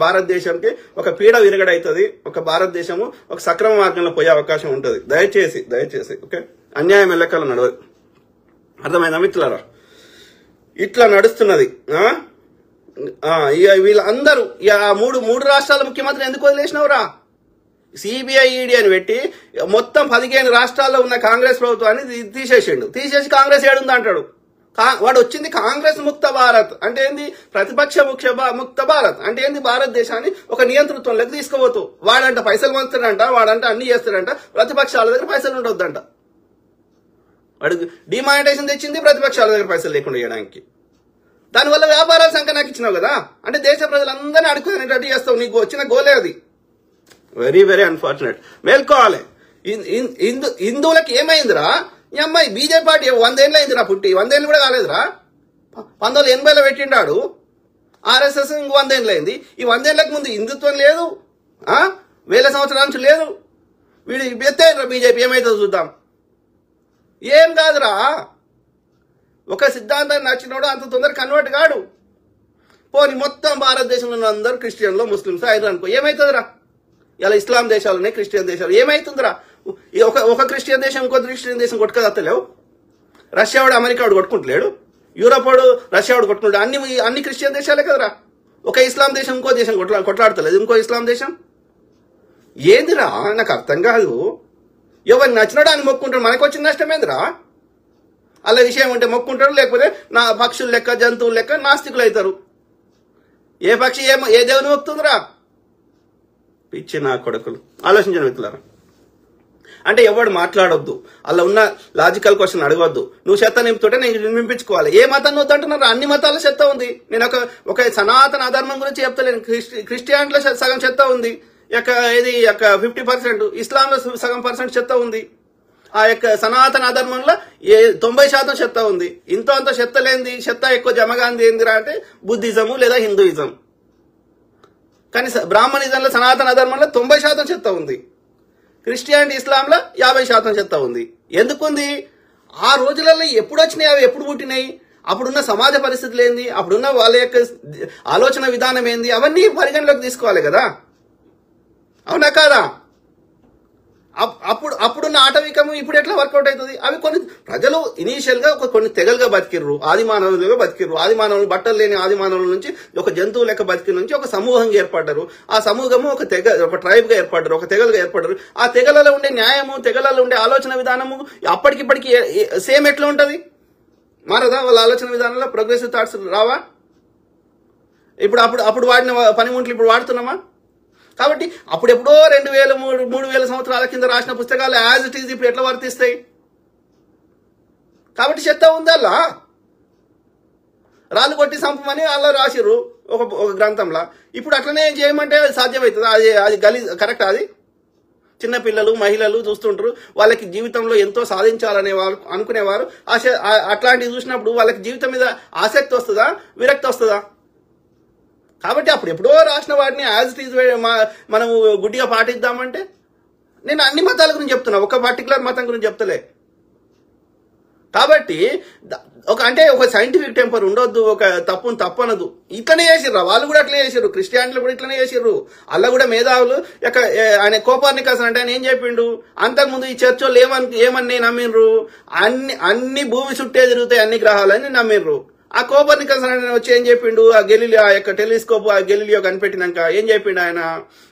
భారతదేశానికి ఒక పీడ విరగడవుతుంది. ఒక భారతదేశము ఒక సక్రమ మార్గంలో పోయే అవకాశం ఉంటుంది. దయచేసి ఓకే, అన్యాయం ఎల్లకాల నడవదు. అర్థమైందా మిత్రులారా? ఇట్లా నడుస్తున్నది. వీళ్ళందరూ మూడు రాష్ట్రాల ముఖ్యమంత్రి ఎందుకు వదిలేసినవురా? సిబిఐ ఈడీ అని పెట్టి మొత్తం 15 రాష్ట్రాల్లో ఉన్న కాంగ్రెస్ ప్రభుత్వాన్ని తీసేసి కాంగ్రెస్ ఏడుంది అంటాడు. వాడు వచ్చింది కాంగ్రెస్ ముక్త భారత్ అంటే ఏంది? ప్రతిపక్ష ముక్త భారత్ అంటే ఏంది? భారతదేశాన్ని ఒక నియంతృత్వంలోకి తీసుకుపోతూ వాడంట పైసలు పంచుతాడంట, వాడంట అన్ని చేస్తాడంట, ప్రతిపక్షాల దగ్గర పైసలు ఉండొద్దంట. వాడు డిమానిటైజేషన్ తెచ్చింది ప్రతిపక్షాల దగ్గర పైసలు లేకుండా చేయడానికి. దానివల్ల వ్యాపారాల సంఖ్య నాకు ఇచ్చినావు కదా, అంటే దేశ ప్రజలందరినీ అడుగునేటట్టు చేస్తావు. నీకు వచ్చిన గోలే అది. Very very unfortunate. మేల్కోవాలి. హిందువులకి ఏమైందిరా? ఈ అమ్మాయి బీజేపీ పార్టీ 100 ఏళ్ళు అయిందిరా పుట్టి, 100 ఏళ్ళు కూడా కాలేదురా. 1980లో పెట్టిండాడు. ఆర్ఎస్ఎస్ ఇంకో 100 ఏళ్ళు అయింది. ఈ 100 ఏళ్లకు ముందు హిందుత్వం లేదు, 1000 సంవత్సరాల నుంచి లేదు. వీడు ఎత్తేరా బీజేపీ, ఏమైతుందో చూద్దాం. ఏం కాదురా, ఒక సిద్ధాంతాన్ని నచ్చినోడు అంత తొందర కన్వర్ట్ కాడు. పోనీ మొత్తం భారతదేశంలో ఉన్న అందరూ క్రిస్టియన్లో ముస్లిమ్స్ అయినారు అనుకో, ఏమవుతుందిరా? ఇలా ఇస్లాం దేశాలు ఉన్నాయి, క్రిస్టియన్ దేశాలు, ఏమైతుందిరా? ఒక క్రిస్టియన్ దేశం ఇంకో క్రిస్టియన్ దేశం కొట్టుకోదత్తలేవు. రష్యా వాడు అమెరికా వాడు కొట్టుకుంటలేడు, యూరోప్ వాడు రష్యా వాడు కొట్టుకుంటాడు. అన్ని క్రిస్టియన్ దేశాలే కదరా. ఒక ఇస్లాం దేశం ఇంకో దేశం కొట్లాడతలేదు, ఇంకో ఇస్లాం దేశం. ఏందిరా నాకు అర్థం కాదు. ఎవరు నచ్చినాడు అని మొక్కుంటాడు, మనకు వచ్చిన నష్టమేంద్రా? అలా విషయం ఉంటే మొక్కుంటారు, లేకపోతే నా పక్షులు లెక్క జంతువులు లెక్క నాస్తికులు అవుతారు. ఏ పక్షి ఏ దేవుని మొక్కుతుందిరా? పిచ్చి నా కొడుకులు. ఆలోచించిన మిత్రులారా, అంటే ఎవడు మాట్లాడొద్దు, అలా ఉన్న లాజికల్ క్వశ్చన్ అడగొద్దు. నువ్వు చెత్త నింపుతుంటే నేను నింపించుకోవాలి. ఏ మతాన్ని వద్దంటున్నారు? అన్ని మతాల చెత్త ఉంది. నేను ఒక సనాతన అధర్మం గురించి చెప్తలేను. క్రిస్టియానిటీలో సగం చెత్త ఉంది, ఇది 50%, ఇస్లాంలో సగం % చెత్త ఉంది. ఆ యొక్క సనాతన అధర్మంలో 90% చెత్త ఉంది. ఇంతో అంత చెత్త లేనిది, చెత్త ఎక్కువ జమగాంది ఏందిరా అంటే బుద్ధిజము లేదా హిందూయిజం. కానీ బ్రాహ్మణిజంలో సనాతన అధర్మంలో 90% చెత్త ఉంది. క్రిస్టియానిటీ ఇస్లాంలో 50% చెత్త ఉంది. ఎందుకుంది? ఆ రోజులలో ఎప్పుడు వచ్చినాయి, అవి ఎప్పుడు పుట్టినాయి, అప్పుడున్న సమాజ పరిస్థితులు ఏంది, అప్పుడున్న వాళ్ళ యొక్క ఆలోచన విధానం ఏంది, అవన్నీ పరిగణలోకి తీసుకోవాలి కదా, అవునా కాదా? అప్పుడున్న ఆటవికము ఇప్పుడు ఎట్లా వర్కౌట్ అవుతుంది? అవి కొన్ని ప్రజలు ఇనీషియల్ గా కొన్ని తెగలుగా బతికిర్రు, ఆది మానవులుగా బతికిర్రు. ఆది మానవులు, బట్టలు లేని ఆది మానవుల నుంచి ఒక జంతువు లెక్క బతికి నుంచి ఒక సమూహంగా ఏర్పడ్డారు. ఆ సమూహము ఒక ట్రైబ్ గా ఏర్పడ్డారు, ఒక తెగలుగా ఏర్పడ్డారు. ఆ తెగలలో ఉండే న్యాయము, తెగలలో ఉండే ఆలోచన విధానము అప్పటికిప్పటికి సేమ్ ఎట్లా ఉంటది? మారదా? వాళ్ళ ఆలోచన విధానంలో ప్రోగ్రెసివ్ థాట్స్ రావా? అప్పుడు వాడిన పనిముట్లు ఇప్పుడు వాడుతున్నామా? కాబట్టి అప్పుడెప్పుడో 2000, 3000 సంవత్సరాల కింద రాసిన పుస్తకాలు యాజ్ ఇట్ ఈజ్ ఇప్పుడు ఎట్లా వర్తిస్తాయి? కాబట్టి చెత్త ఉందల్లా. రాళ్ళు కొట్టి సంపమని అలా రాసిర్రు ఒక గ్రంథంలో. ఇప్పుడు అట్లనే చేయమంటే సాధ్యమవుతుంది? అది కరెక్ట్? అది చిన్నపిల్లలు, మహిళలు చూస్తుంటారు, వాళ్ళకి జీవితంలో ఎంతో సాధించాలనే వాళ్ళు అనుకునేవారు. అట్లాంటివి చూసినప్పుడు వాళ్ళకి జీవితం మీద ఆసక్తి వస్తుందా, విరక్తి వస్తుందా? కాబట్టి అప్పుడు ఎప్పుడో రాసిన వాటిని యాజ్ ఇట్ ఈజ్ మనం గుడ్డిగా పాటిద్దామంటే, నేను అన్ని మతాల గురించి చెప్తున్నా, ఒక పర్టికులర్ మతం గురించి చెప్తలే. కాబట్టి ఒక సైంటిఫిక్ టెంపర్ ఉండొద్దు, ఒక తప్పును తప్పనదు. ఇట్లనే చేసిర్రు, వాళ్ళు కూడా అట్లనే చేసిర్రు, క్రిస్టియానిటీలు కూడా ఇట్లనే చేసిర్రు. అలా కూడా మేధావులు ఆయన కోపర్నికస్ అంటే ఆయన ఏం చెప్పిండు? అంతకుముందు ఈ చర్చోళ్ళు ఏమని నమ్మిండ్రు? అన్ని భూమి చుట్టే తిరుగుతాయి అన్ని గ్రహాలని నమ్మిండ్రు. ఆ కోపర్నికస్ వచ్చి ఏం చెప్పిండు? ఆ యొక్క టెలిస్కోప్ గెలీలియో కనిపెట్టినాక ఏం చెప్పిండు ఆయన?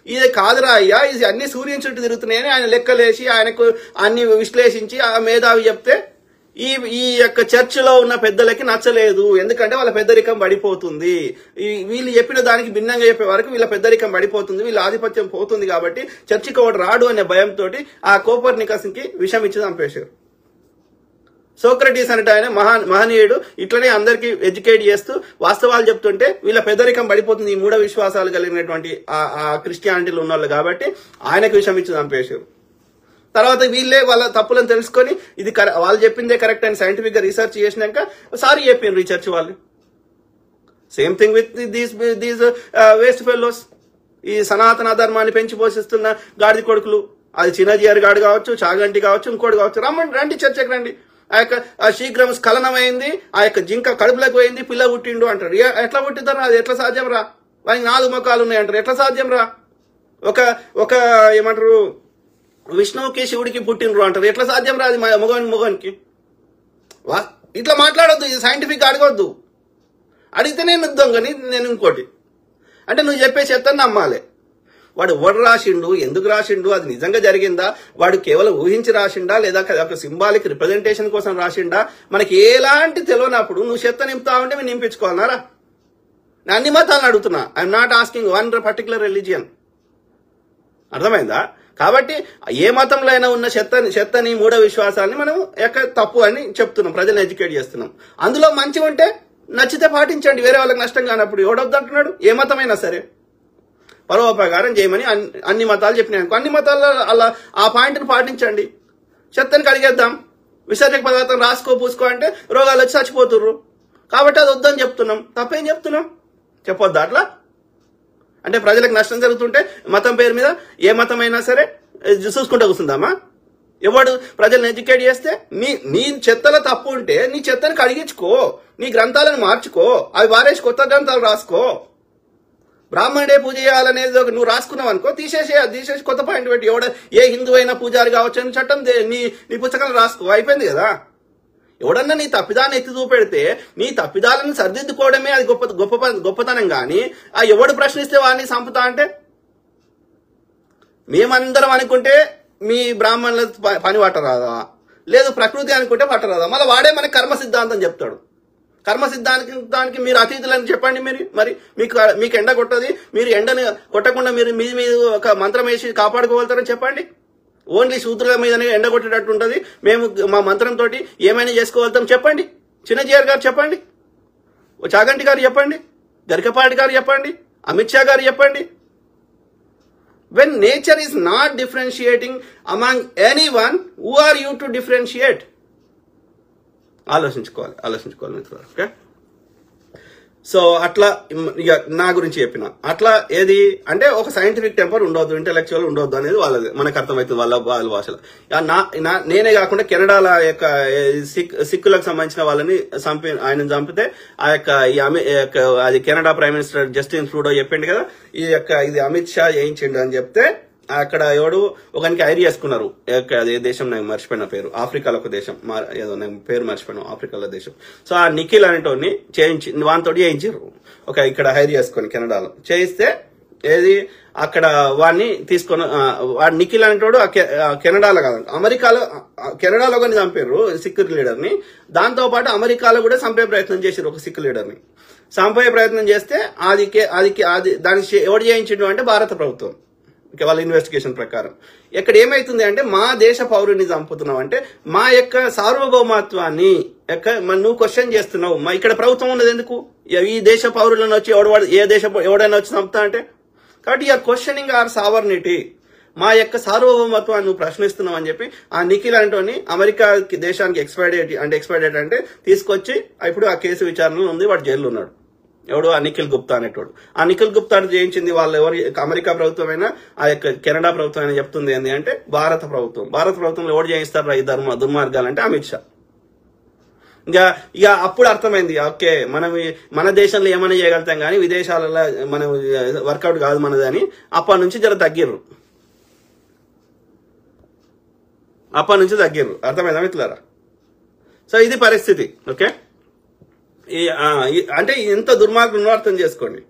ఇది కాదురా అయ్యా, ఇది అన్ని సూర్యుని చుట్టూ తిరుగుతున్నాయని ఆయన లెక్కలేసి ఆయనకు అన్ని విశ్లేషించి ఆ మేధావి చెప్తే ఈ యొక్క చర్చిలో ఉన్న పెద్దలకి నచ్చలేదు. ఎందుకంటే వాళ్ళ పెద్దరికం పడిపోతుంది, వీళ్ళు చెప్పిన దానికి భిన్నంగా చెప్పే వరకు వీళ్ళ పెద్దరికం పడిపోతుంది, వీళ్ళ ఆధిపత్యం పోతుంది, కాబట్టి చర్చికి ఒకటి రాడు అనే భయంతో ఆ కోపర్నికస్ కి విషం ఇచ్చి చంపేశారు. సోక్రటీస్ అంటే ఆయన మహనీయుడు, ఇట్లనే అందరికీ ఎడ్యుకేట్ చేస్తూ వాస్తవాలు చెప్తుంటే వీళ్ళ పెద్దరికం పడిపోతుంది ఈ మూఢ విశ్వాసాలు కలిగినటువంటి ఆ క్రిస్టియానిటీలు ఉన్న వాళ్ళు, కాబట్టి ఆయనకు విషం ఇచ్చి చంపేశారు. తర్వాత వీళ్ళే వాళ్ళ తప్పులను తెలుసుకొని ఇది వాళ్ళు చెప్పిందే కరెక్ట్ అని సైంటిఫిక్ గా రీసెర్చ్ చేసినాక సారీ చెప్పిండ్రు ఈ చర్చ్ వాళ్ళు. Same thing with these waste fellows, ఈ సనాతన ధర్మాన్ని పెంచి పోషిస్తున్న గాడిద కొడుకులు. అది చిన్నజీఆర్ గాడు కావచ్చు, చాగంటి కావచ్చు, ఇంకోటి కావచ్చు, రండి చర్చకి రండి. ఆ యొక్క శీఘ్రం స్ఖలనమైంది, ఆ యొక్క జింక కడుపులకు పోయింది, పిల్ల పుట్టిండు అంటారు. ఎట్లా పుట్టిద్దారు? అది ఎట్లా సాధ్యం రా? వానికి 4 ముఖాలు ఉన్నాయి అంటారు. ఎట్లా సాధ్యం రా? ఒక ఏమంటారు, విష్ణువుకి శివుడికి పుట్టినరు అంటారు. ఎట్లా సాధ్యం రా? అది మొగానికి ఇట్లా మాట్లాడొద్దు, ఇది సైంటిఫిక్ అడగొద్దు. అడిగితే నేను దొంగని, నేను ఇంకోటి అంటే నువ్వు చెప్పే చెత్తని నమ్మాలి. వాడు ఎవడు రాసిండు, ఎందుకు రాసిండు, అది నిజంగా జరిగిందా, వాడు కేవలం ఊహించి రాసిండా, లేదా ఒక సింబాలిక్ రిప్రజెంటేషన్ కోసం రాసిండా, మనకి ఎలాంటి తెలియనప్పుడు నువ్వు చెత్త నింపుతా ఉంటే మేము నింపించుకోవాలన్నారా? నేను అన్ని మతాలను అడుగుతున్నా, I'm not asking one particular religion. అర్థమైందా? కాబట్టి ఏ మతంలో అయినా ఉన్న చెత్తని మూఢ విశ్వాసాలని మనం తప్పు అని చెప్తున్నాం, ప్రజలను ఎడ్యుకేట్ చేస్తున్నాం. అందులో మంచి ఉంటే నచ్చితే పాటించండి, వేరే వాళ్ళకి నష్టం కానప్పుడు. ఎవడొద్దంటున్నాడు? ఏ మతమైనా సరే పరోపకారం చేయమని అన్ని మతాలు చెప్పినాయి. అన్ని మతాల్లో అలా ఆ పాయింట్ని పాటించండి. చెత్తని కడిగేద్దాం, విసర్జక పదార్థం రాసుకో పూసుకో అంటే రోగాలు వచ్చి చచ్చిపోతుర్రు. కాబట్టి అది వద్దని చెప్తున్నాం. తప్పేం చెప్తున్నాం? చెప్పొద్దా అట్లా? అంటే ప్రజలకు నష్టం జరుగుతుంటే మతం పేరు మీద ఏ మతం అయినా సరే చూసుకుంటూ కూర్చుందామా? ఎవడు ప్రజలను ఎడ్యుకేట్ చేస్తే నీ చెత్తలో తప్పు ఉంటే నీ చెత్తని కడిగించుకో, నీ గ్రంథాలను మార్చుకో, అవి వారేసి కొత్త గ్రంథాలు రాసుకో. బ్రాహ్మణుడే పూజ చేయాలనేది నువ్వు రాసుకున్నావు అనుకో, తీసేసి కొత్త పాయింట్ పెట్టి ఏ హిందూ అయినా పూజారి కావచ్చు అని చట్టం నీ పుస్తకాలు రాసుకో, అయిపోయింది కదా. ఎవడన్నా నీ తప్పిదాన్ని ఎత్తి చూపెడితే నీ తప్పిదాలను సరిదిద్దుకోవడమే అది గొప్పతనం. కానీ ఎవడు ప్రశ్నిస్తే వాడిని చంపుతా అంటే మేమందరం అనుకుంటే మీ బ్రాహ్మణుల పని పట్టరాదా, లేదు ప్రకృతి అనుకుంటే పట్టరాదా, మళ్ళీ వాడే మనకి కర్మ సిద్ధాంతం చెప్తాడు. కర్మ సిద్ధాంతానికి మీరు అతీతులని చెప్పండి. మరి మీకు ఎండ కొట్టది, మీరు ఎండని కొట్టకుండా మీరు మీ మీద ఒక మంత్రం వేసి కాపాడుకోగలుగుతారని చెప్పండి. ఓన్లీ శూద్రుల మీదనే ఎండ కొట్టేటట్టు ఉంటుంది, మేము మా మంత్రంతో ఏమైనా చేసుకోగలుగుతాం చెప్పండి. చిన్నజీఆర్ గారు చెప్పండి, చాగంటి గారు చెప్పండి, గరికపాటి గారు చెప్పండి, అమిత్ షా గారు చెప్పండి. When nature is not differentiating among anyone, who are you to differentiate? ఆలోచించుకోవాలి మిత్రులు. ఓకే, సో అట్లా ఇక నా గురించి చెప్పిన అట్లా ఏది అంటే ఒక సైంటిఫిక్ టెంపర్ ఉండొద్దు, ఇంటెలెక్చువల్ ఉండొద్దు అనేది వాళ్ళది మనకు అర్థమవుతుంది వాళ్ళ భాషలో. నేనే కాకుండా కెనడాల యొక్క సిక్కులకు సంబంధించిన వాళ్ళని ఆయన చంపితే ఆ యొక్క అది Canada prime minister Justin Trudeau చెప్పిండు కదా, ఇది అమిత్ షా చేయించిండు అని చెప్తే అక్కడ ఎవడు ఒకనికి ఐరి వేసుకున్నారు. అదే దేశం నాకు మర్చిపోయిన పేరు, ఆఫ్రికాలో ఒక దేశం, ఏదో నేను పేరు మర్చిపోయినా, ఆఫ్రికాలో దేశం. సో ఆ నిఖిల్ అనేటోని వానితో చేయించారు ఇక్కడ హైర్ చేసుకొని కెనడాలో చేయిస్తే ఏది అక్కడ వాడిని తీసుకొని వాడు నిఖిల్ అనేటోడు కెనడాలో కాదు కెనడాలో కానీ చంపారు సిక్ లీడర్ని. దాంతో పాటు అమెరికాలో కూడా చంపే ప్రయత్నం చేశారు ఒక సిక్ లీడర్ని. చంపే ప్రయత్నం చేస్తే అది దాన్ని ఎవడు చేయించడం అంటే భారత ప్రభుత్వం వాళ్ళ ఇన్వెస్టిగేషన్ ప్రకారం. ఇక్కడ ఏమైతుంది అంటే మా దేశ పౌరుని చంపుతున్నావు అంటే మా యొక్క సార్వభౌమత్వాన్ని నువ్వు క్వశ్చన్ చేస్తున్నావు. ఇక్కడ ప్రభుత్వం ఉన్నది ఎందుకు? ఈ దేశ పౌరులను వచ్చి ఎవడైనా వచ్చి చంపుతా అంటే, కాబట్టి యూఆర్ క్వశ్చనింగ్ అవర్ సావర్నిటీ, మా యొక్క సార్వభౌమత్వాన్ని నువ్వు ప్రశ్నిస్తున్నావు అని చెప్పి ఆ నిఖిల్ అంటోని అమెరికా దేశానికి ఎక్స్పైర్డేట్ అంటే తీసుకొచ్చి ఇప్పుడు ఆ కేసు విచారణలో ఉంది, వాడు జైల్లో ఉన్నాడు. ఎవడు? ఆ నిఖిల్ గుప్తా అనేటోడు. ఆ నిఖిల్ గుప్తా చేయించింది వాళ్ళు ఎవరు? అమెరికా ప్రభుత్వమైనా ఆ యొక్క కెనడా ప్రభుత్వం అయినా చెప్తుంది ఏంటి అంటే భారత ప్రభుత్వంలో ఎవరు చేయిస్తారు ఈ దుర్మార్గాలంటే అమిత్ షా. ఇక అప్పుడు అర్థమైంది, ఓకే మన దేశంలో ఏమైనా చేయగలుగుతాం కానీ విదేశాలలో మనం వర్కౌట్ కాదు మనది అని. అప్పటి నుంచి జర తగ్గిర్రు, అర్థమైందా మిత్రులారా? సో ఇది పరిస్థితి. ఓకే, అంటే ఎంత దుర్మార్గం అర్థం చేసుకోండి.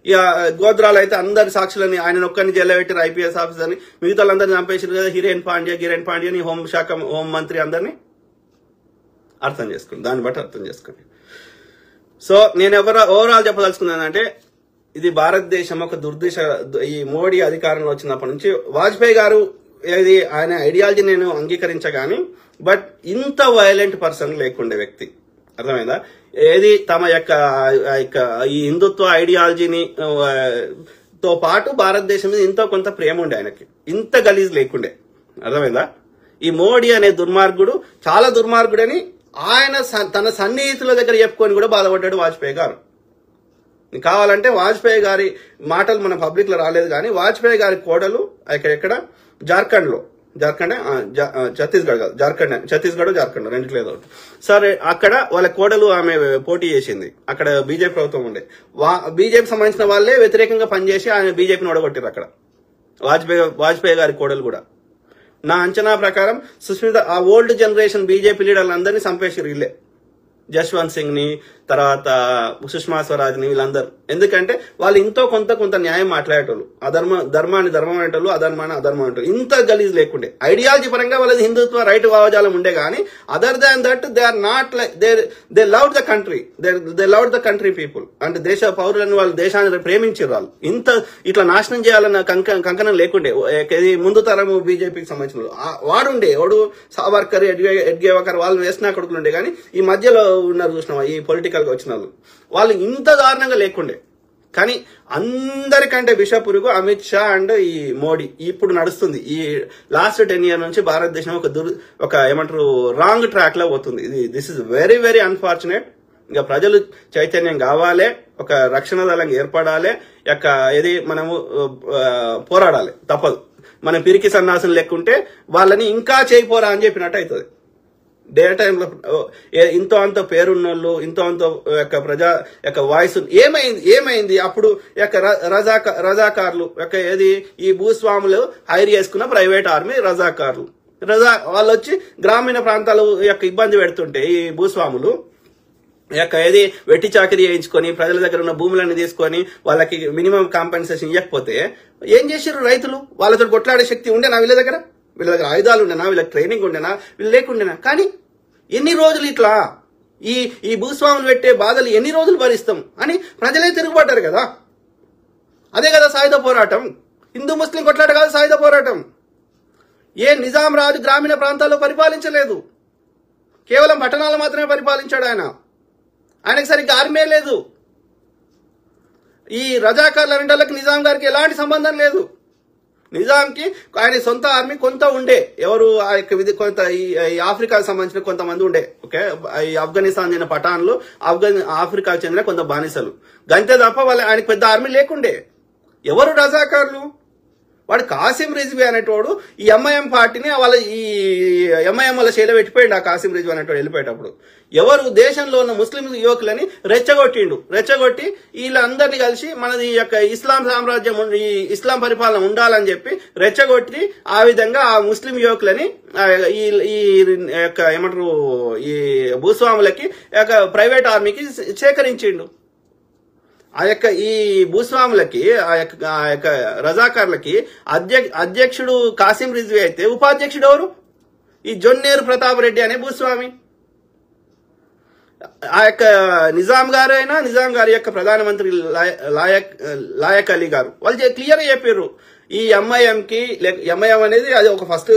ఇక గోద్రాలు అయితే అందరి సాక్షులని ఆయన ఒక్కరిని జైల్లో పెట్టారు, ఐపీఎస్ ఆఫీసర్ని, మిగతా వాళ్ళందరినీ చంపేసారు కదా, గిరేన్ పాండ్యాని హోం మంత్రి అందరినీ. అర్థం చేసుకోండి, దాన్ని బట్టి అర్థం చేసుకోండి. సో నేను ఓవరాల్ చెప్పదలుచుకున్నానంటే ఇది భారతదేశం ఒక దుర్దిశ. ఈ మోడీ అధికారంలో వచ్చినప్పటి నుంచి వాజ్పేయి గారు ఆయన ఐడియాలజీ నేను అంగీకరించగాని, బట్ ఇంత వైలెంట్ పర్సన్ లేకుండే వ్యక్తి, అర్థమైందా? తమ యొక్క ఈ హిందుత్వ ఐడియాలజీని తో పాటు భారతదేశం మీద ఎంతో కొంత ప్రేమ ఉండే ఆయనకి, ఇంత గలీజ్ లేకుండే, అర్థమైందా? ఈ మోడీ అనే దుర్మార్గుడు చాలా దుర్మార్గుడని ఆయన తన సన్నిహితుల దగ్గర చెప్పుకొని కూడా బాధపడ్డాడు వాజ్పేయి గారు. కావాలంటే వాజ్పేయి గారి మాటలు మన పబ్లిక్ లో రాలేదు కానీ వాజ్పేయి గారి కోడలు ఎక్కడ ఛత్తీస్గఢ్ రెండిట్లో ఏదో సరే, అక్కడ వాళ్ళ కోడలు ఆమె పోటీ చేసింది. అక్కడ బీజేపీ ప్రభుత్వం ఉండే, బీజేపీ సంబంధించిన వాళ్ళే వ్యతిరేకంగా పనిచేసి ఆయన బీజేపీని ఓడగొట్టారు అక్కడ. వాజ్పేయి గారి కోడలు కూడా. నా అంచనా ప్రకారం సుస్మిత ఆ ఓల్డ్ జనరేషన్ బీజేపీ లీడర్లందరినీ చంపేసారు వీళ్ళే, జస్వంత్ సింగ్ ని, తర్వాత సుష్మా స్వరాజ్ ని, వీళ్ళందరూ. ఎందుకంటే వాళ్ళు ఇంతో కొంత న్యాయం మాట్లాడేటోళ్ళు, ధర్మాన్ని ధర్మం అనేటోళ్ళు, అధర్మాన్ని అధర్మం అనేటోళ్ళు. ఇంత గలీజ్ లేకుండే. ఐడియాలజీ పరంగా వాళ్ళది హిందుత్వ రైట్ భావజాలం ఉండే కానీ other than that they are not like they love the country, they love the country people. అంటే దేశ పౌరులను వాళ్ళు దేశాన్ని ప్రేమించారు. వాళ్ళు ఇంత ఇట్లా నాశనం చేయాలన్న కంకణం లేకుండే. ముందు తరం బీజేపీకి సంబంధించిన వాడుండే, వాడు సావర్కర్, ఎడ్గేవకర్ వాళ్ళు వేసిన కొడుకులు ఉండే. కానీ ఈ మధ్యలో ఉన్నారు చూసినావా ఈ పొలిటికల్ గా వచ్చిన వాళ్ళు ఇంత దారుణంగా లేకుండే. కానీ అందరికంటే విషపురుగు అమిత్ షా అండ్ ఈ మోడీ ఇప్పుడు నడుస్తుంది. ఈ లాస్ట్ 10 years నుంచి భారతదేశం ఒక ఏమంటారు రాంగ్ ట్రాక్ లో పోతుంది. This is very very unfortunate. ఇంకా ప్రజలు చైతన్యం కావాలి, ఒక రక్షణ దళం ఏర్పడాలి, మనము పోరాడాలి, తప్పదు. మనం పిరికి సన్నాసులు లెక్కుంటే వాళ్ళని ఇంకా చేయిపోరా అని చెప్పినట్టు అవుతుంది. డే టైంలో ఇంతో అంత పేరున్నోళ్ళు, ఇంతో అంత ప్రజా వాయిస్ ఏమైంది అప్పుడు రజాకార్లు ఈ భూస్వాములు హైర్ చేసుకున్న ప్రైవేట్ ఆర్మీ రజాకార్లు వాళ్ళు వచ్చి గ్రామీణ ప్రాంతాలు ఇబ్బంది పెడుతుంటే ఈ భూస్వాములు వెట్టి చాకరీ చేయించుకొని ప్రజల దగ్గర ఉన్న భూములన్నీ తీసుకొని వాళ్ళకి మినిమం కాంపెన్సేషన్ ఇవ్వకపోతే ఏం చేశారు రైతులు? వాళ్ళతో కొట్లాడే శక్తి ఉండే నా వీళ్ళ దగ్గర? వీళ్ళ దగ్గర ఆయుధాలు ఉండేనా, వీళ్ళకి ట్రైనింగ్ ఉండేనా, వీళ్ళు లేకుండేనా? కానీ ఎన్ని రోజులు ఇట్లా ఈ భూస్వాములు పెట్టే బాధలు ఎన్ని రోజులు భరిస్తాం అని ప్రజలే తిరుగుబడ్డారు కదా. అదే కదా సాయుధ పోరాటం. హిందూ ముస్లిం కొట్లాట కాదు సాయుధ పోరాటం. నిజాం రాజు గ్రామీణ ప్రాంతాల్లో పరిపాలించలేదు, కేవలం పట్టణాలు మాత్రమే పరిపాలించాడు. ఆయనకి సరిగ్గా ఆర్మీ లేదు. ఈ రజాకార్ల రెండోళ్ళకి నిజాం గారికి ఎలాంటి సంబంధం లేదు. నిజాంకి ఆయన సొంత ఆర్మీ కొంత ఉండే, ఎవరు కొంత ఈ ఆఫ్రికాకు సంబంధించిన కొంతమంది ఉండే. ఓకే, ఈ ఆఫ్ఘనిస్తాన్ చెందిన పఠాన్లు, ఆఫ్రికాకు చెందిన కొంత బానిసలు, గంతే తప్ప ఆయనకు పెద్ద ఆర్మీ లేకుండే. ఎవరు రజాకార్లు? వాడు కాసిం రిజ్వీ అనేటోడు ఈ ఎంఐఎం పార్టీని ఈ ఎంఐఎం వల్ల చేలో పెట్టిపోయిండు. ఆ కాసిం రిజ్వీ అనేటోడు వెళ్ళిపోయేటప్పుడు ఎవరు దేశంలో ఉన్న ముస్లిం యువకులని రెచ్చగొట్టి వీళ్ళందరినీ కలిసి మనది ఈ యొక్క ఇస్లాం సామ్రాజ్యం, ఈ ఇస్లాం పరిపాలన ఉండాలని చెప్పి రెచ్చగొట్టి ఆ విధంగా ఆ ముస్లిం యువకులని ఈ యొక్క ఏమంటారు ఈ భూస్వాములకి ప్రైవేట్ ఆర్మీకి సేకరించిండు. ఈ భూస్వాములకి ఆ యొక్క రజాకార్లకి అధ్యక్షుడు కాసిం రిజ్వీ అయితే ఉపాధ్యక్షుడు ఎవరు? ఈ జొన్నేరు ప్రతాప్ రెడ్డి అనే భూస్వామి. ఆ యొక్క నిజాం గారి యొక్క ప్రధానమంత్రి లాయక్ అలీ గారు వాళ్ళు క్లియర్ గా చెప్పారు, ఈ ఎంఐఎం అనేది అది ఒక ఫస్ట్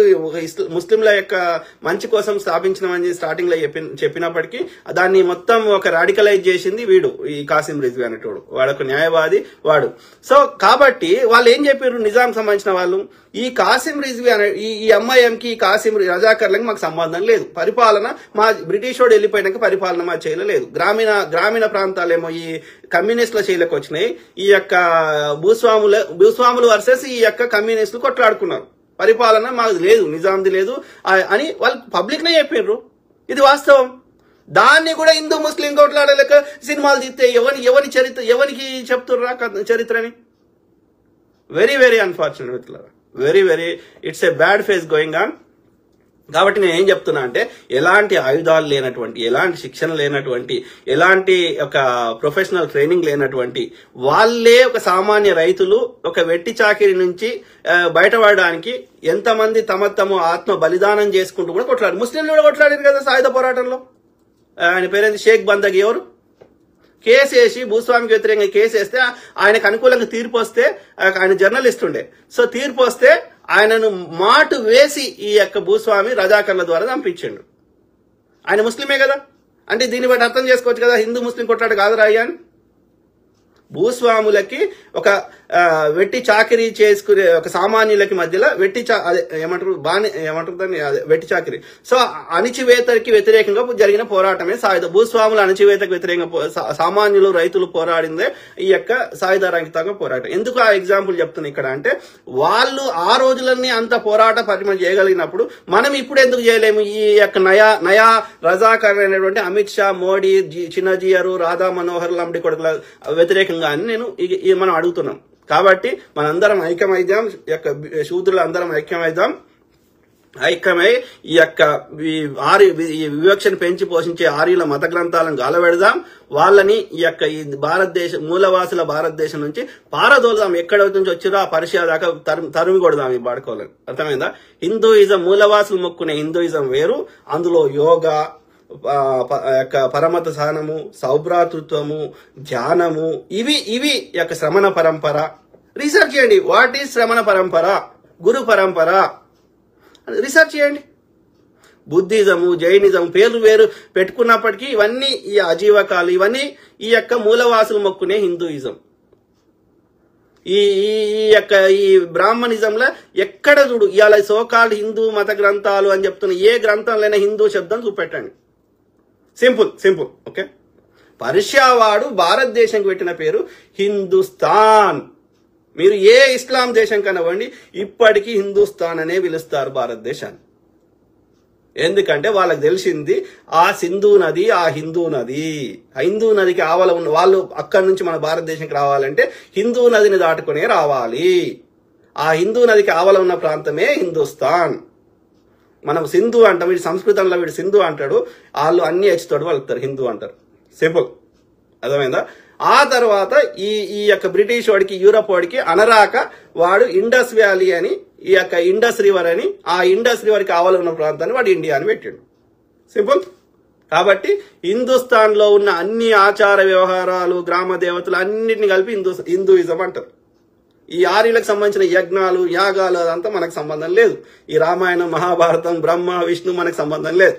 ముస్లింల యొక్క మంచి కోసం స్థాపించినమని స్టార్టింగ్ లో చెప్పినప్పటికీ దాన్ని మొత్తం ఒక రాడికలైజ్ చేసింది వీడు, ఈ కాసిం రిజ్వీ అనేటోడు. వాడు ఒక న్యాయవాది వాడు. సో కాబట్టి వాళ్ళు ఏం చెప్పారు, నిజాం సంబంధించిన వాళ్ళు, ఈ కాసిం రిజ్వీ అనే ఈ ఎంఐఎంకి ఈ కాసిం రజాకర్లకి మాకు సంబంధం లేదు, పరిపాలన మా బ్రిటిష్ వాడు వెళ్ళిపోయాక పరిపాలన మా చేయలేదు, గ్రామీణ ప్రాంతాలేమో ఈ కమ్యూనిస్టుల చేయలకు వచ్చినాయి, ఈ యొక్క భూస్వాములు వర్సెస్ ఈ యొక్క కమ్యూనిస్టులు కొట్లాడుకున్నారు, పరిపాలన మాకు లేదు, నిజాంది లేదు అని వాళ్ళు పబ్లిక్ నే చెప్పారు. ఇది వాస్తవం. దాన్ని కూడా హిందూ ముస్లిం కొట్లాడలేక సినిమాలు తీస్తే ఎవరికి చెప్తుర్రా చరిత్రని? Very very unfortunate, very it's a bad phase going on. కాబట్టి నేను ఏం చెప్తున్నా అంటే, ఎలాంటి ఆయుధాలు లేనటువంటి, ఎలాంటి శిక్షణ లేనటువంటి, ఎలాంటి ఒక ప్రొఫెషనల్ ట్రైనింగ్ లేనటువంటి వాళ్ళే ఒక సామాన్య రైతులు ఒక వెట్టి చాకిరి నుంచి బయటపడడానికి ఎంతమంది తమ ఆత్మ బలిదానం చేసుకుంటూ కూడా కొట్లాడారు. ముస్లింలు కూడా కొట్లాడారు కదా సాయుధ పోరాటంలో. ఆయన పేరేంటి, షేక్ బందగి. ఎవరు? కేసు వేసి భూస్వామికి వ్యతిరేకంగా కేసు వేస్తే ఆయనకు అనుకూలంగా తీర్పు వస్తే, ఆయన జర్నలిస్ట్ ఉండే, సో తీర్పు వస్తే ఆయనను మాటు వేసి ఈ యొక్క భూస్వామి రజాకర్ల ద్వారా చంపించాడు. ఆయన ముస్లిమే కదా. అంటే దీన్ని బట్టి అర్థం చేసుకోవచ్చు కదా, హిందూ ముస్లిం కొట్లాట కాదురా అయ్యా అని. భూస్వాములకి ఒక వెట్టి చాకిరీ చేసుకునే ఒక సామాన్యులకి మధ్యలో వెట్టి వెట్టి చాకిరీ. సో అణిచివేతకి వ్యతిరేకంగా జరిగిన పోరాటమే సాయుధ. భూస్వాముల అణిచివేతకు వ్యతిరేకంగా సామాన్యులు రైతులు పోరాడిందే ఈ యొక్క సాయుధ రంగితంగా పోరాటం. ఎందుకు ఆ ఎగ్జాంపుల్ చెప్తున్నా ఇక్కడ అంటే, వాళ్ళు ఆ రోజులన్నీ అంత పోరాట పరిమ చేయగలిగినప్పుడు మనం ఇప్పుడు ఎందుకు చేయలేము? ఈ యొక్క నయా రజాకర్ అనేటువంటి అమిత్ షా, మోడీ, చిన్నజీయరు, రాధా మనోహర్ లాంటి కొడుకుల వ్యతిరేకంగా అని మనం అడుగుతున్నాం. కాబట్టి మనందరం ఐక్యమైద్దాం, శూద్రులు అందరం ఐక్యమై ఈ యొక్క ఈ వివక్షను పెంచి పోషించే ఆర్యుల మత గ్రంథాలను గాలబెడదాం. వాళ్ళని ఈ యొక్క ఈ మూలవాసుల భారతదేశం నుంచి పారదోలుదాం. ఎక్కడ నుంచి వచ్చిరో ఆ పర్షియా దాకా తరిమి కొడదాం ఈ బాడుకోవాలని. అర్థమైందా? హిందూయిజం, మూలవాసులు మొక్కునే హిందూయిజం వేరు. అందులో యోగా, పరమత సహనము, సౌభ్రాతృత్వము, ధ్యానము, ఇవి యొక్క శ్రమణ పరంపర. రీసెర్చ్ చేయండి. వాట్ ఈజ్ శ్రమణ పరంపర, గురు పరంపర రీసెర్చ్ చేయండి. బుద్ధిజము, జైనిజం పేర్లు వేరు పెట్టుకున్నప్పటికీ ఇవన్నీ ఈ అజీవకాలు, ఇవన్నీ ఈ యొక్క మూలవాసులు మొక్కునే హిందూయిజం. ఈ యొక్క ఈ బ్రాహ్మణిజంలో ఎక్కడ చూడు ఇవాళ సోకాల్డ్ హిందూ మత గ్రంథాలు అని చెప్తున్న ఏ గ్రంథంలోనే హిందూ శబ్దం చూపెట్టండి. సింపుల్. ఓకే, పర్షియా వాడు భారతదేశంకి పెట్టిన పేరు హిందుస్థాన్. మీరు ఏ ఇస్లాం దేశం కనవ్వండి, ఇప్పటికీ హిందుస్థాన్ అనే పిలుస్తారు భారతదేశాన్ని. ఎందుకంటే వాళ్ళకి తెలిసింది ఆ సింధు నది, ఆ హిందూ నదికి ఆవల ఉన్న వాళ్ళు అక్కడి నుంచి మన భారతదేశానికి రావాలంటే హిందూ నదిని దాటుకునే రావాలి. ఆ హిందూ నదికి ఆవల ఉన్న ప్రాంతమే హిందుస్థాన్. మనం సింధు అంటాం, వీడు సంస్కృతంలో వీడు సింధు అంటాడు, వాళ్ళు అన్ని హెచ్చుతాడు వాళ్ళుతారు, హిందూ అంటారు. సింపుల్, అర్థమైందా? ఆ తర్వాత ఈ యొక్క బ్రిటిష్ వాడికి, యూరప్ వాడికి అనరాక వాడు ఇండస్ వ్యాలీ అని ఈ యొక్క ఇండస్ రివర్ అని, ఆ ఇండస్ రివర్కి ఆవల ఉన్న ప్రాంతాన్ని వాడు ఇండియా అని పెట్టిండు. సింపుల్. కాబట్టి హిందుస్థాన్లో ఉన్న అన్ని ఆచార వ్యవహారాలు, గ్రామ దేవతలు అన్నిటిని కలిపి హిందూయిజం అంటారు. ఈ ఆర్యులకు సంబంధించిన యజ్ఞాలు, యాగాలు అదంతా మనకు సంబంధం లేదు. ఈ రామాయణం, మహాభారతం, బ్రహ్మ, విష్ణు మనకు సంబంధం లేదు.